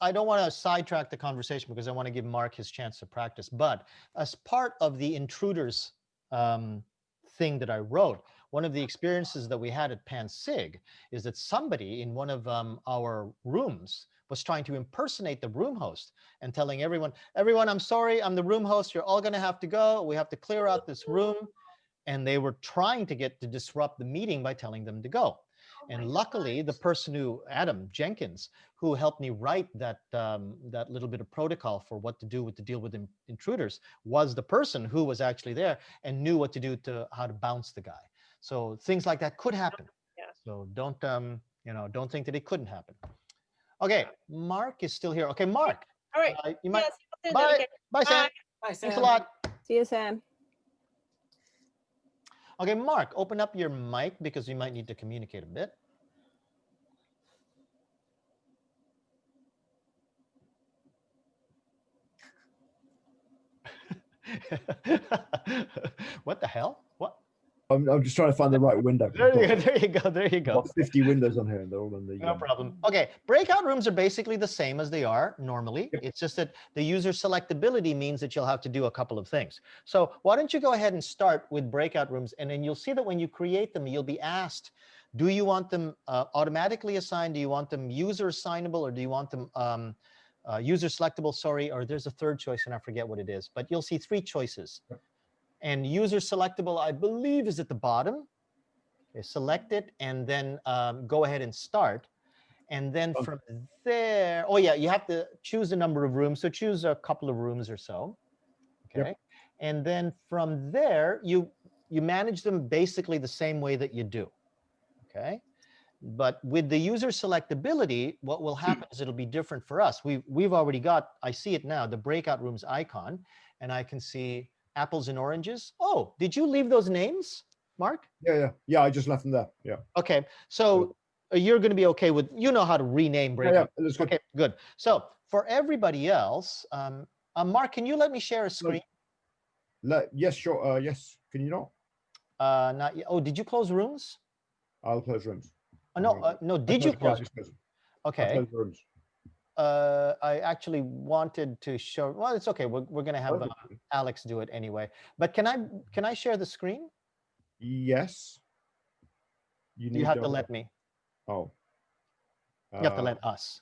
I don't want to sidetrack the conversation because I want to give Mark his chance to practice. But as part of the intruders thing that I wrote, one of the experiences that we had at PanSig is that somebody in one of our rooms was trying to impersonate the room host and telling everyone, I'm sorry, I'm the room host. You're all going to have to go. We have to clear out this room. And they were trying to disrupt the meeting by telling them to go. And luckily, the person Adam Jenkins, who helped me write that little bit of protocol for what to do to deal with intruders, was the person who was actually there and knew what to do how to bounce the guy. So things like that could happen. Yeah. So don't think that it couldn't happen. Okay, Mark is still here. Okay, Mark. All right. You might. Yes, Bye. okay. Bye, Sam. Bye, Thanks a Sam. lot. See you, Sam. Okay, Mark, open up your mic because we might need to communicate a bit. What the hell? What? I'm just trying to find the right window. There you go. There you go. Got 50 windows on here, and they're all in the. No problem. Okay, breakout rooms are basically the same as they are normally. Yep. It's just that the user selectability means that you'll have to do a couple of things. So why don't you go ahead and start with breakout rooms, and then you'll see that when you create them, you'll be asked, do you want them automatically assigned? Do you want them user assignable, or do you want them user selectable? Sorry, or there's a third choice, and I forget what it is. But you'll see three choices. Yep. And user selectable, I believe, is at the bottom. Okay, select it and then go ahead and start. And then from there, oh yeah, you have to choose a number of rooms. So choose a couple of rooms or so. Okay. Yep. And then from there, you manage them basically the same way that you do. Okay. But with the user selectability, what will happen is it'll be different for us. We've already got, I see it now, the breakout rooms icon, and I can see apples and oranges. Oh, did you leave those names, Mark? Yeah. I just left them there. Yeah. Okay, so you're going to be okay with, you know how to rename breakout. Yeah. That's good. Okay, good. So for everybody else, Mark, can you let me share a screen? Yes, sure. Yes. Can you not? Not yet. Oh, did you close rooms? I'll close rooms. Oh, no, did you close? I'll Okay. close rooms. I actually wanted to show, well, it's okay. We're going to have Alex do it anyway. But can I share the screen? Yes. You have to let me. Oh. You have to let us.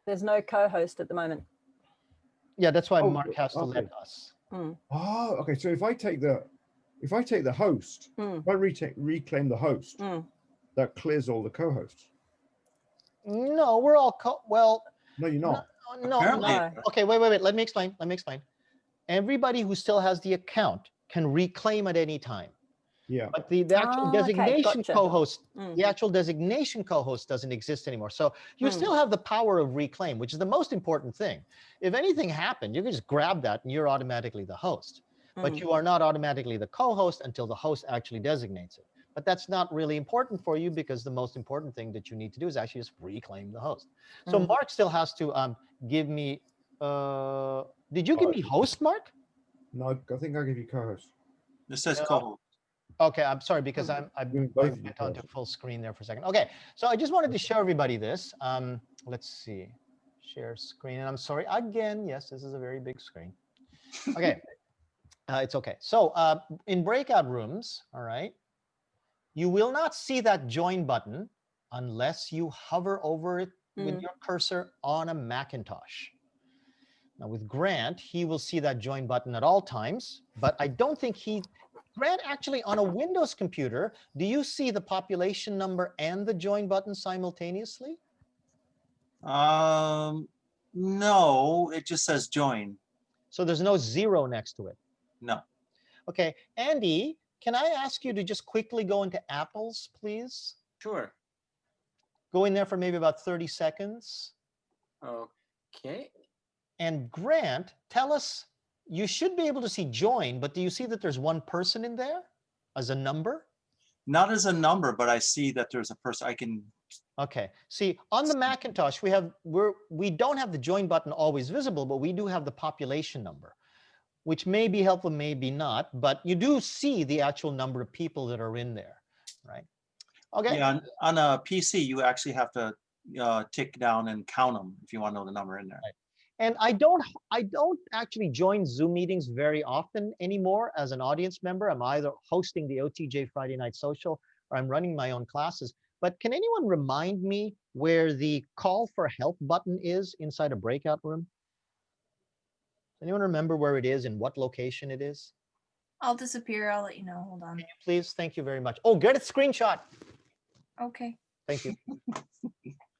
There's no co-host at the moment. Yeah, that's why Oh, Mark has to okay. let us. Mm. Oh, okay. So if I take the host, Mm. if I reclaim the host, Mm. that clears all the co-hosts. No, we're all well. No, you're not. No. Apparently. No. Okay, wait. Let me explain. everybody who still has the account can reclaim at any time. Yeah. But the actual Okay, designation gotcha. co-host, Mm. the actual designation co-host doesn't exist anymore. So you still have the power of reclaim, which is the most important thing. If anything happened, you can just grab that and you're automatically the host. But you are not automatically the co-host until the host actually designates it. But that's not really important for you because the most important thing that you need to do is actually just reclaim the host. So Mark still has to give me, did you give me host, Mark? No, I think I'll give you co-host. It says No. co-host. Okay, I'm sorry because I both went of you onto first. full screen there for a second. Okay, so I just wanted to show everybody this. Let's see, share screen, and I'm sorry again. Yes, this is a very big screen. Okay, it's okay. So in breakout rooms, all right, you will not see that join button unless you hover over it with your cursor on a Macintosh. Now with Grant, he will see that join button at all times, but I don't think Grant, actually on a Windows computer, do you see the population number and the join button simultaneously? No, it just says join. So there's no 0 next to it. No. Okay, Andy, can I ask you to just quickly go into Apples, please? Sure. Go in there for maybe about 30 seconds. Okay. And Grant, tell us, you should be able to see join, but do you see that there's one person in there as a number? Not as a number, but I see that there's a person I can. Okay. See, on the Macintosh, we don't have the join button always visible, but we do have the population number, which may be helpful, maybe not, but you do see the actual number of people that are in there, right? Okay. Yeah, on a PC, you actually have to tick down and count them if you want to know the number in there. Right. And I don't actually join Zoom meetings very often anymore as an audience member. I'm either hosting the OTJ Friday Night Social or I'm running my own classes. But can anyone remind me where the call for help button is inside a breakout room? Anyone remember where it is and what location it is? I'll disappear. I'll let you know. Hold on. Please, thank you very much. Oh, get a screenshot. Okay. Thank you.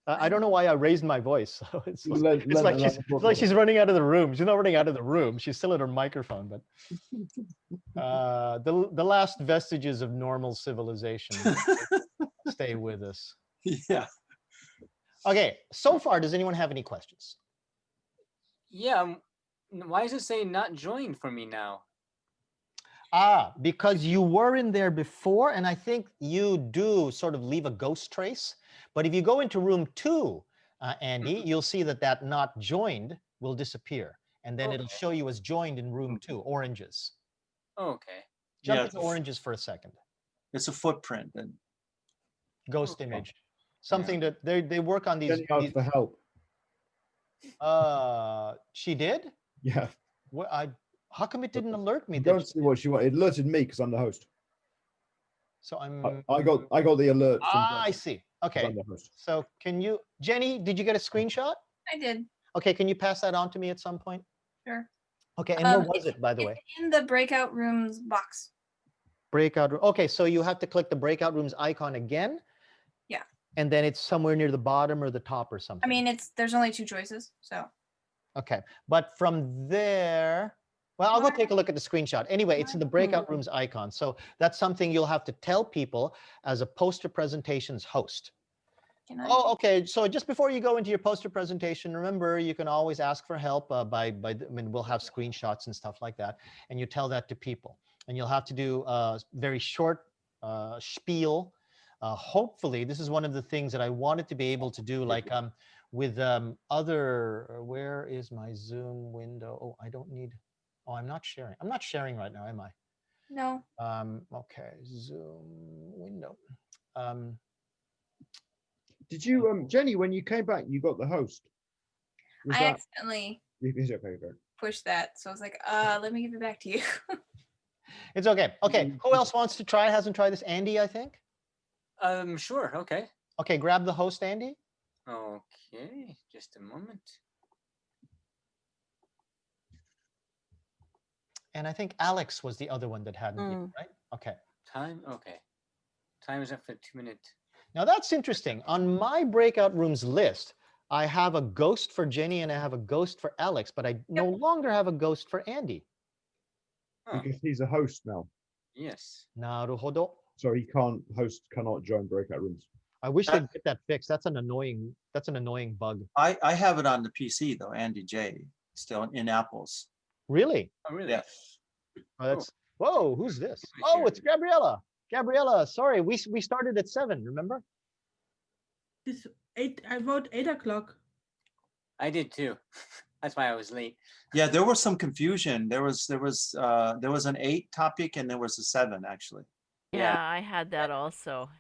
I don't know why I raised my voice. So it's like Let it's like she's running out of the room. She's not running out of the room. She's still at her microphone, but the last vestiges of normal civilization stay with us. Yeah. Okay, so far, does anyone have any questions? Yeah. Why is it saying not joined for me now? Because you were in there before, and I think you do sort of leave a ghost trace. But if you go into room 2, Andy, you'll see that not joined will disappear. And then it'll show you as joined in room 2, oranges. Okay. Jump into oranges for a second. It's a footprint. And Ghost image. Something that they work on these. Jenny asked for help. She did? Yeah. What, how come it didn't alert me? Don't see what she wanted. It alerted me because I'm the host. So I'm. I got the alert. I see. Okay. I'm the host. So can you, Jenny? Did you get a screenshot? I did. Okay. Can you pass that on to me at some point? Sure. Okay. And where was it, by the way? In the breakout rooms box. Breakout room. Okay. So you have to click the breakout rooms icon again. Yeah. And then it's somewhere near the bottom or the top or something. I mean, there's only 2 choices, so. Okay. But from there. Well, I'll go take a look at the screenshot. Anyway, it's in the breakout rooms icon. So that's something you'll have to tell people as a poster presentations host. Oh, okay. So just before you go into your poster presentation, remember, you can always ask for help I mean, we'll have screenshots and stuff like that. And you tell that to people. And you'll have to do a very short spiel. Hopefully, this is one of the things that I wanted to be able to do, like with where is my Zoom window? Oh, I don't need. Oh, I'm not sharing. I'm not sharing right now, am I? No. Okay, Zoom window. Did you, Jenny, when you came back, you got the host? I accidentally Okay. pushed that. So I was like, let me give it back to you. It's okay. Okay, who else wants to try? Hasn't tried this? Andy, I think. Sure. Okay. Okay, grab the host, Andy. Okay, just a moment. And I think Alex was the other one that hadn't yet, right? Okay. Time. Okay. Time is up for 2 minutes. Now that's interesting. On my breakout rooms list, I have a ghost for Jenny and I have a ghost for Alex, but I no longer have a ghost for Andy. Huh. Because he's a host now. Yes. Naruhodo. So he cannot join breakout rooms. I wish they'd get that fixed. That's an annoying bug. I have it on the PC though, Andy J, still in Apple's. Really? Oh, really? Yes. Oh, that's whoa, who's this? Nice Oh, hearing it's Gabriella. Gabriella, sorry, we started at 7, remember? This 8. I wrote 8 o'clock. I did too. That's why I was late. Yeah, there was some confusion. There was an 8 topic and there was a 7 actually. Yeah, I had that also.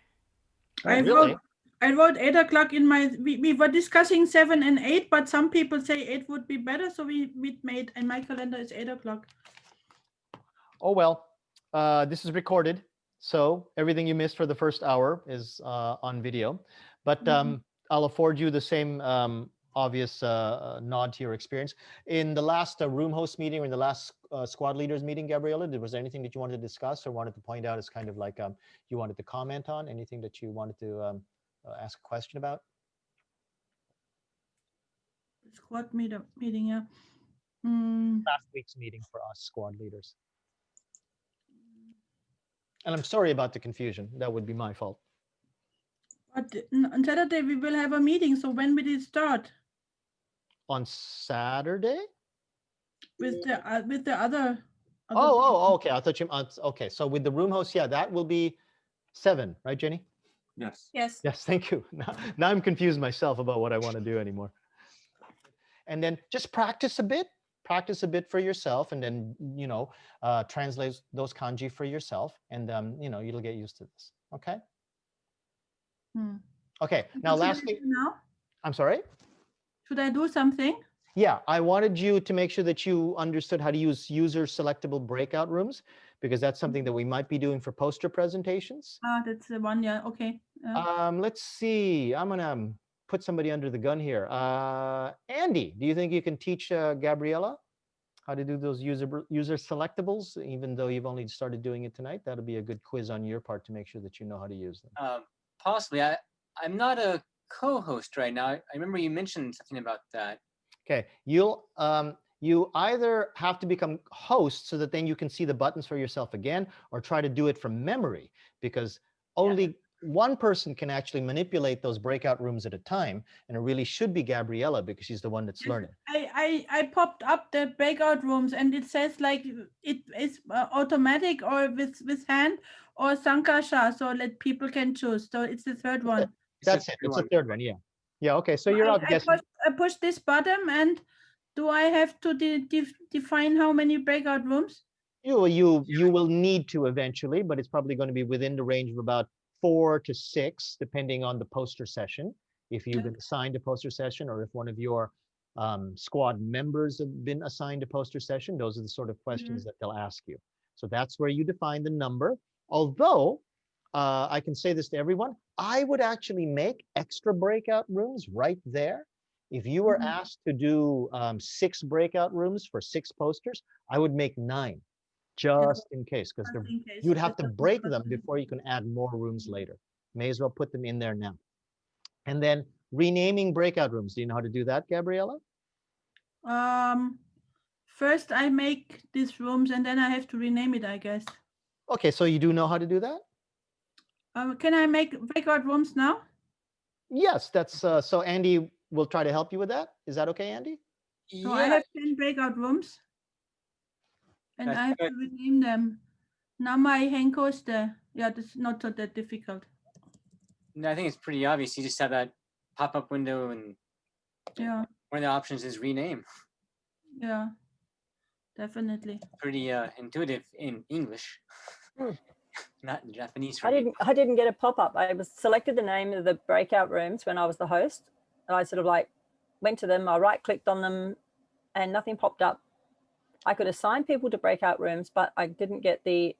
I really? wrote 8 o'clock in my. We were discussing 7 and 8, but some people say 8 would be better, so we made. And my calendar is 8 o'clock. Oh well, this is recorded, so everything you missed for the first hour is on video. But I'll afford you the same obvious nod to your experience. In the last room host meeting or in the last squad leaders meeting, Gabriella, was there anything that you wanted to discuss or wanted to point out as kind of like you wanted to comment on? Anything that you wanted to ask a question about? Squad meeting, yeah. Last week's meeting for us squad leaders. And I'm sorry about the confusion. That would be my fault. But on Saturday we will have a meeting. So when will it start? On Saturday? With the other. Oh, okay. I thought you. Okay, so with the room host, yeah, that will be 7, right, Jenny? Yes. Yes. Yes, thank you. Now I'm confused myself about what I want to do anymore. And then just practice a bit for yourself, and then translate those kanji for yourself, and you'll get used to this. Okay. Okay. Now, lastly, I'm sorry. Should I do something? Yeah, I wanted you to make sure that you understood how to use user selectable breakout rooms, because that's something that we might be doing for poster presentations. That's the one. Yeah. Okay. Let's see. I'm gonna put somebody under the gun here. Andy, do you think you can teach Gabriella how to do those user selectables, even though you've only started doing it tonight? That'll be a good quiz on your part to make sure that you know how to use them. Possibly. I'm not a co-host right now. I remember you mentioned something about that. Okay, you either have to become host so that then you can see the buttons for yourself again, or try to do it from memory, because only one person can actually manipulate those breakout rooms at a time, and it really should be Gabriella because she's the one that's learning. I popped up the breakout rooms and it says like it is automatic or with hand or Sankasha, so that people can choose. So it's the third one. That's it. It's the third one. Yeah. Yeah. Okay. So you're out guessing. I push this button, and do I have to define how many breakout rooms? You will need to eventually, but it's probably going to be within the range of about 4 to 6, depending on the poster session. If you've been assigned a poster session, or if one of your squad members have been assigned a poster session, those are the sort of questions that they'll ask you. So that's where you define the number. Although I can say this to everyone, I would actually make extra breakout rooms right there. If you were asked to do 6 breakout rooms for 6 posters, I would make 9, just in case, because you'd have to break them before you can add more rooms later. May as well put them in there now. And then renaming breakout rooms. Do you know how to do that, Gabriella? First I make these rooms and then I have to rename it, I guess. Okay, so you do know how to do that? Can I make breakout rooms now? Yes, that's so Andy will try to help you with that. Is that okay, Andy? So I have 10 breakout rooms and I have to rename them. Namai Henkoste. Yeah, that's not so that difficult. No, I think it's pretty obvious. You just have that pop-up window, and one of the options is rename. Yeah, definitely. Pretty intuitive in English, not in Japanese. I didn't get a pop-up. I was selected the name of the breakout rooms when I was the host. And I sort of like went to them, I right-clicked on them, and nothing popped up. I could assign people to breakout rooms, but I didn't get the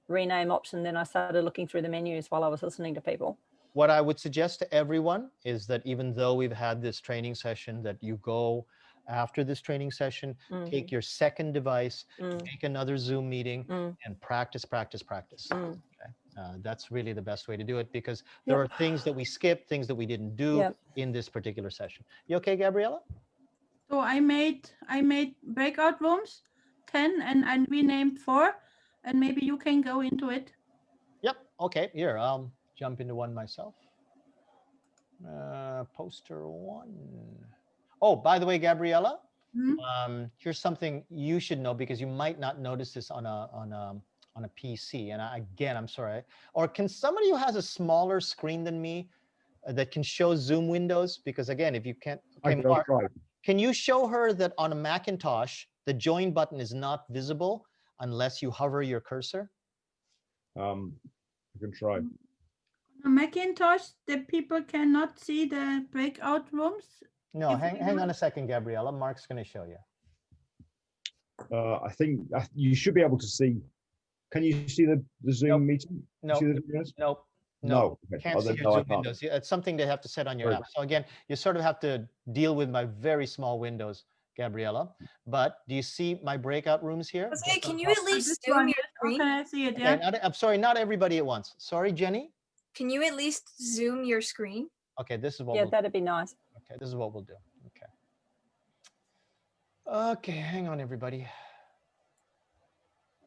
rename option. Then I started looking through the menus while I was listening to people. What I would suggest to everyone is that even though we've had this training session, that you go after this training session, take your second device, make another Zoom meeting, and practice. Okay? That's really the best way to do it, because there are things that we skipped, things that we didn't do in this particular session. You okay, Gabriella? So I made breakout rooms, 10 and we named 4, and maybe you can go into it. Yep. Okay. Here, I'll jump into one myself. Poster 1. Oh, by the way, Gabriella, here's something you should know because you might not notice this on a PC. And again, I'm sorry. Or can somebody who has a smaller screen than me that can show Zoom windows? Because again, if you can't, okay, Mark, can you show her that on a Macintosh, the join button is not visible unless you hover your cursor? I can try. On Macintosh, the people cannot see the breakout rooms. No, hang on a second, Gabriella. Mark's going to show you. I think you should be able to see. Can you see the Zoom meeting? No. Nope. No. Okay. Can't see your Zoom windows. It's something they have to set on your app. So again, you sort of have to deal with my very small windows, Gabriella. But do you see my breakout rooms here? Jose, can you at least zoom your screen? Can I see it? Yeah. Okay, I'm sorry, not everybody at once. Sorry, Jenny. Can you at least zoom your screen? Okay, this is what. Yeah, that'd be nice. Okay, this is what we'll do. Okay. Okay, hang on, everybody.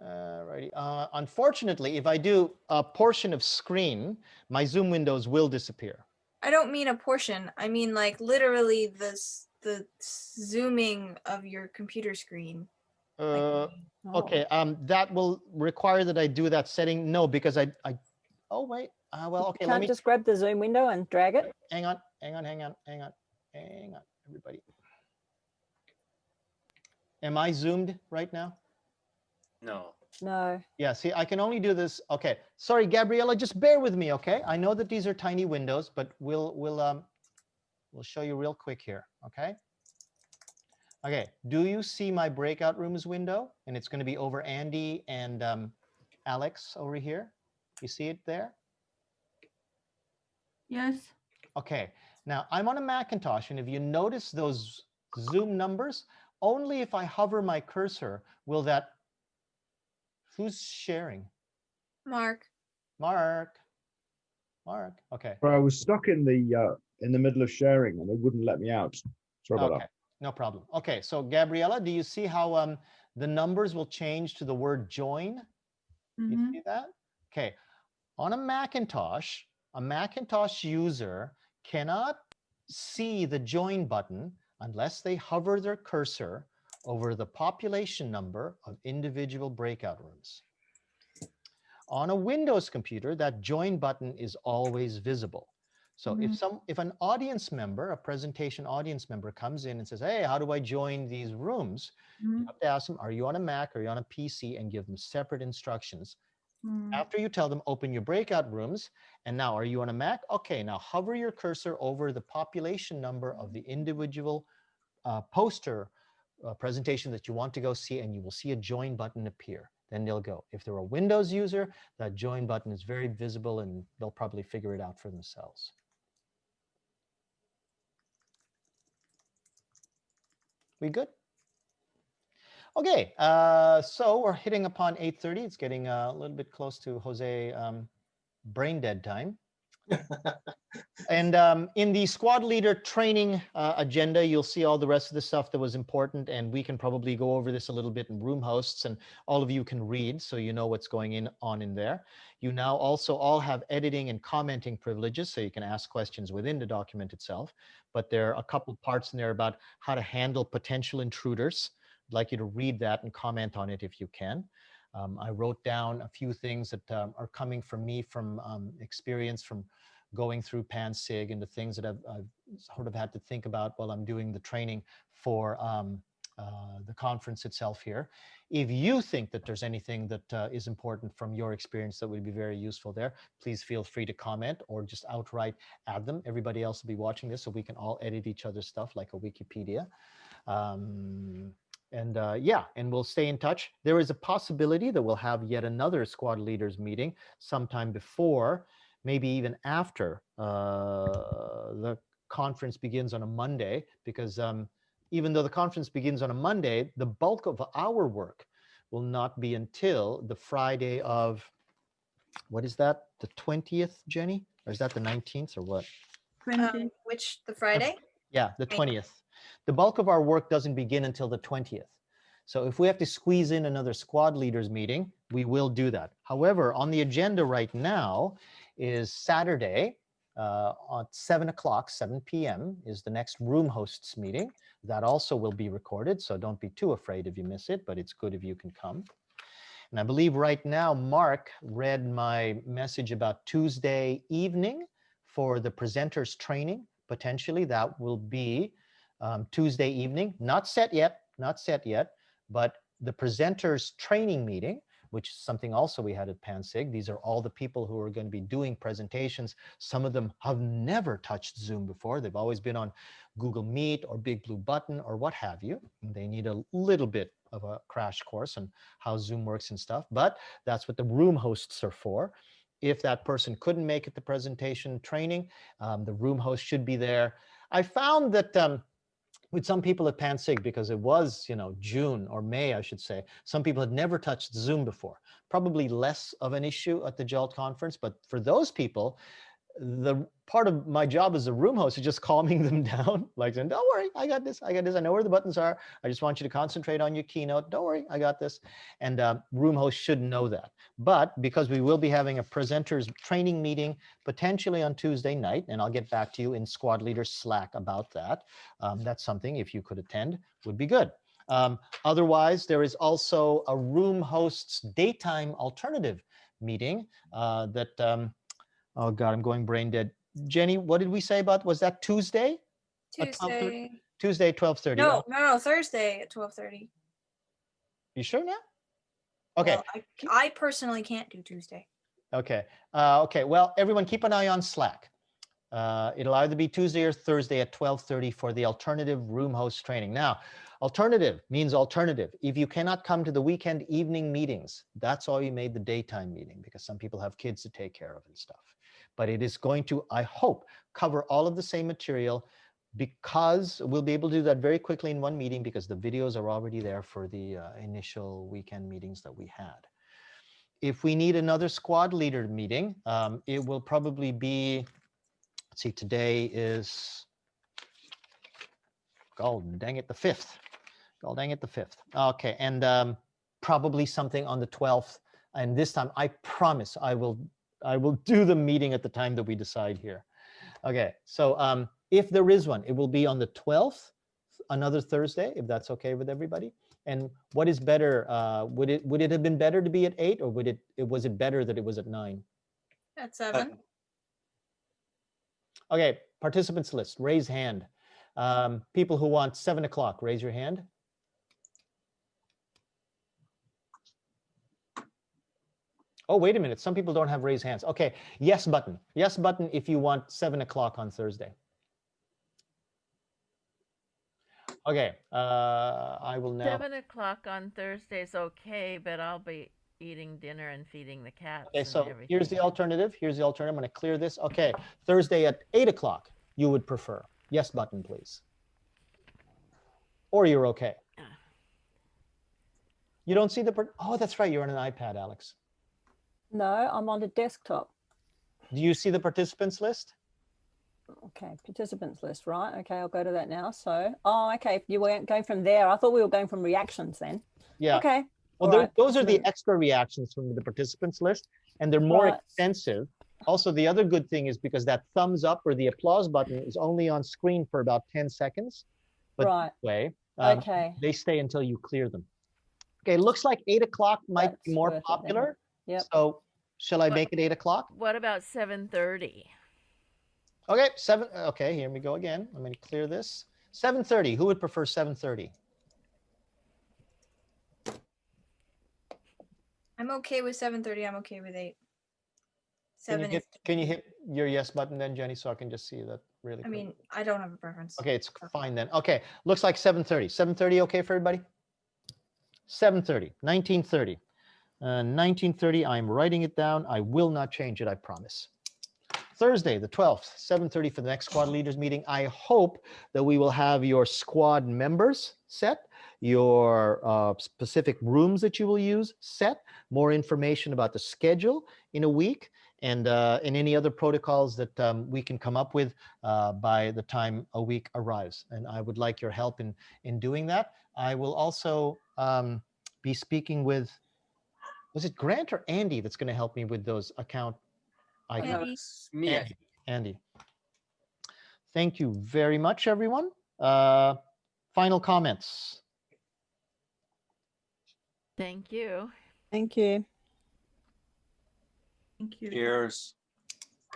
Righty. Unfortunately, if I do a portion of screen, my Zoom windows will disappear. I don't mean a portion. I mean like literally the zooming of your computer screen. Okay. That will require that I do that setting. No, because I. Oh wait. Well, okay. Can't just grab the Zoom window and drag it. Hang on, everybody. Am I zoomed right now? No. No. Yeah, see, I can only do this. Okay, sorry, Gabriella, just bear with me, okay? I know that these are tiny windows, but we'll show you real quick here, okay? Okay, do you see my breakout rooms window? And it's going to be over Andy and Alex over here. You see it there? Yes. Okay, now I'm on a Macintosh, and if you notice those Zoom numbers, only if I hover my cursor will that. Who's sharing? Mark. Okay. But I was stuck in the middle of sharing, and it wouldn't let me out. Sorry about that. No problem. Okay, so Gabriella, do you see how the numbers will change to the word join? You see that? Okay. On a Macintosh user cannot see the join button unless they hover their cursor over the population number of individual breakout rooms. On a Windows computer, that join button is always visible. So if an audience member, a presentation audience member comes in and says, hey, how do I join these rooms? You have to ask them, are you on a Mac or are you on a PC, and give them separate instructions. After you tell them, open your breakout rooms, and now are you on a Mac? Okay, now hover your cursor over the population number of the individual poster presentation that you want to go see, and you will see a join button appear. Then they'll go. If they're a Windows user, that join button is very visible, and they'll probably figure it out for themselves. We good? Okay, so we're hitting upon 8:30. It's getting a little bit close to Jose brain dead time. And in the squad leader training agenda, you'll see all the rest of the stuff that was important, and we can probably go over this a little bit in room hosts, and all of you can read so you know what's going on in there. You now also all have editing and commenting privileges, so you can ask questions within the document itself, but there are a couple of parts in there about how to handle potential intruders. I'd like you to read that and comment on it if you can. I wrote down a few things that are coming from me from experience from going through PanSig, and the things that I've sort of had to think about while I'm doing the training for the conference itself here. If you think that there's anything that is important from your experience that would be very useful there, please feel free to comment or just outright add them. Everybody else will be watching this, so we can all edit each other's stuff like a Wikipedia. Yeah, and we'll stay in touch. There is a possibility that we'll have yet another squad leaders meeting sometime before, maybe even after the conference begins on a Monday, because even though the conference begins on a Monday, the bulk of our work will not be until the Friday of, what is that, the 20th, Jenny? Or is that the 19th or what? Which, the Friday? Yeah, the 20th. The bulk of our work doesn't begin until the 20th. So if we have to squeeze in another squad leaders meeting, we will do that. However, on the agenda right now is Saturday at 7 o'clock, 7 p.m. is the next room hosts meeting. That also will be recorded, so don't be too afraid if you miss it, but it's good if you can come. And I believe right now, Mark read my message about Tuesday evening for the presenters training. Potentially that will be Tuesday evening, not set yet, but the presenters training meeting, which is something also we had at PanSig. These are all the people who are going to be doing presentations. Some of them have never touched Zoom before. They've always been on Google Meet or Big Blue Button or what have you. And they need a little bit of a crash course on how Zoom works and stuff, but that's what the room hosts are for. If that person couldn't make it to presentation training, the room host should be there. I found that with some people at PanSig, because it was, June or May, I should say, some people had never touched Zoom before. Probably less of an issue at the JOLT conference, but for those people, the part of my job as a room host is just calming them down, like saying, don't worry, I got this, I know where the buttons are. I just want you to concentrate on your keynote. Don't worry, I got this. And room hosts should know that. But because we will be having a presenters training meeting potentially on Tuesday night, and I'll get back to you in Squad Leaders Slack about that. That's something, if you could attend, would be good. Otherwise, there is also a room hosts daytime alternative meeting that, oh God, I'm going brain dead. Jenny, what did we say about, was that Tuesday? Tuesday, 12:30. No, Thursday at 12:30. You sure now? Okay. Well, I personally can't do Tuesday. Okay. Okay. Well, everyone keep an eye on Slack. It'll either be Tuesday or Thursday at 12:30 for the alternative room host training. Now, alternative means alternative. If you cannot come to the weekend evening meetings, that's why we made the daytime meeting, because some people have kids to take care of and stuff. But it is going to, I hope, cover all of the same material, because we'll be able to do that very quickly in one meeting, because the videos are already there for the initial weekend meetings that we had. If we need another squad leader meeting, it will probably be, let's see, today is, God dang it, the 5th. God dang it, the 5th. Okay, and probably something on the 12th. And this time, I promise I will do the meeting at the time that we decide here. Okay, so if there is one, it will be on the 12th, another Thursday, if that's okay with everybody. And what is better? Would it have been better to be at 8, or was it better that it was at 9? At 7. Okay, participants list, raise hand. People who want 7 o'clock, raise your hand. Oh, wait a minute. Some people don't have raised hands. Okay, yes button. Yes button if you want 7 o'clock on Thursday. Okay, I will now. 7 o'clock on Thursday is okay, but I'll be eating dinner and feeding the cats. Okay, so everything. here's the alternative. Here's the alternative. I'm going to clear this. Okay, Thursday at 8 o'clock, you would prefer. Yes button, please. Or you're okay. You don't see the, oh, that's right. You're on an iPad, Alex. No, I'm on the desktop. Do you see the participants list? Okay, participants list, right? Okay, I'll go to that now. So, oh, okay, you weren't going from there. I thought we were going from reactions then. Yeah. Okay. Well, All right. those are the extra reactions from the participants list, and they're more Right. extensive. Also, the other good thing is because that thumbs up or the applause button is only on screen for about 10 seconds. But Right. this way, Okay. they stay until you clear them. Okay, looks like 8 o'clock might be That's more worth it then. popular. Yep. So shall I make it 8 o'clock? What about 7:30? Okay, 7. Okay, here we go again. I'm going to clear this. 7:30. Who would prefer 7:30? I'm okay with 7:30. I'm okay with 8. Can you, 7 is, can you hit your yes button then, Jenny, so I can just see that really I quick? mean, I don't have a preference. Okay, it's fine then. Okay, looks like 7:30. 7:30 okay for everybody? 7:30, 19:30. 19:30, I'm writing it down. I will not change it, I promise. Thursday, the 12th, 7:30 for the next squad leaders meeting. I hope that we will have your squad members set, your specific rooms that you will use set, more information about the schedule in a week, and any other protocols that we can come up with by the time a week arrives. And I would like your help in doing that. I will also be speaking with, was it Grant or Andy that's going to help me with those account icons? Andy. It's me. I think. Andy. Thank you very much, everyone. Final comments. Thank you. Thank you. Thank you. Cheers.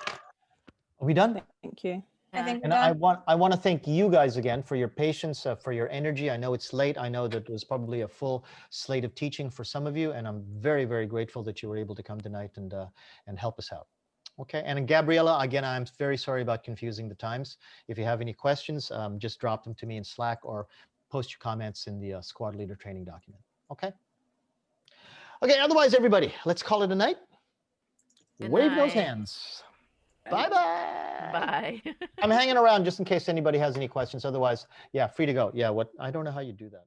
Are we done? Thank you. I think And we're I done. want to thank you guys again for your patience, for your energy. I know it's late. I know that it was probably a full slate of teaching for some of you, and I'm very, very grateful that you were able to come tonight and help us out. Okay, and Gabriella, again, I'm very sorry about confusing the times. If you have any questions, just drop them to me in Slack or post your comments in the squad leader training document. Okay. Okay. Otherwise, everybody, let's call it a night. Good Wave those night. hands. Bye-bye. Bye. I'm hanging around just in case anybody has any questions. Otherwise, yeah, free to go. Yeah, I don't know how you do that.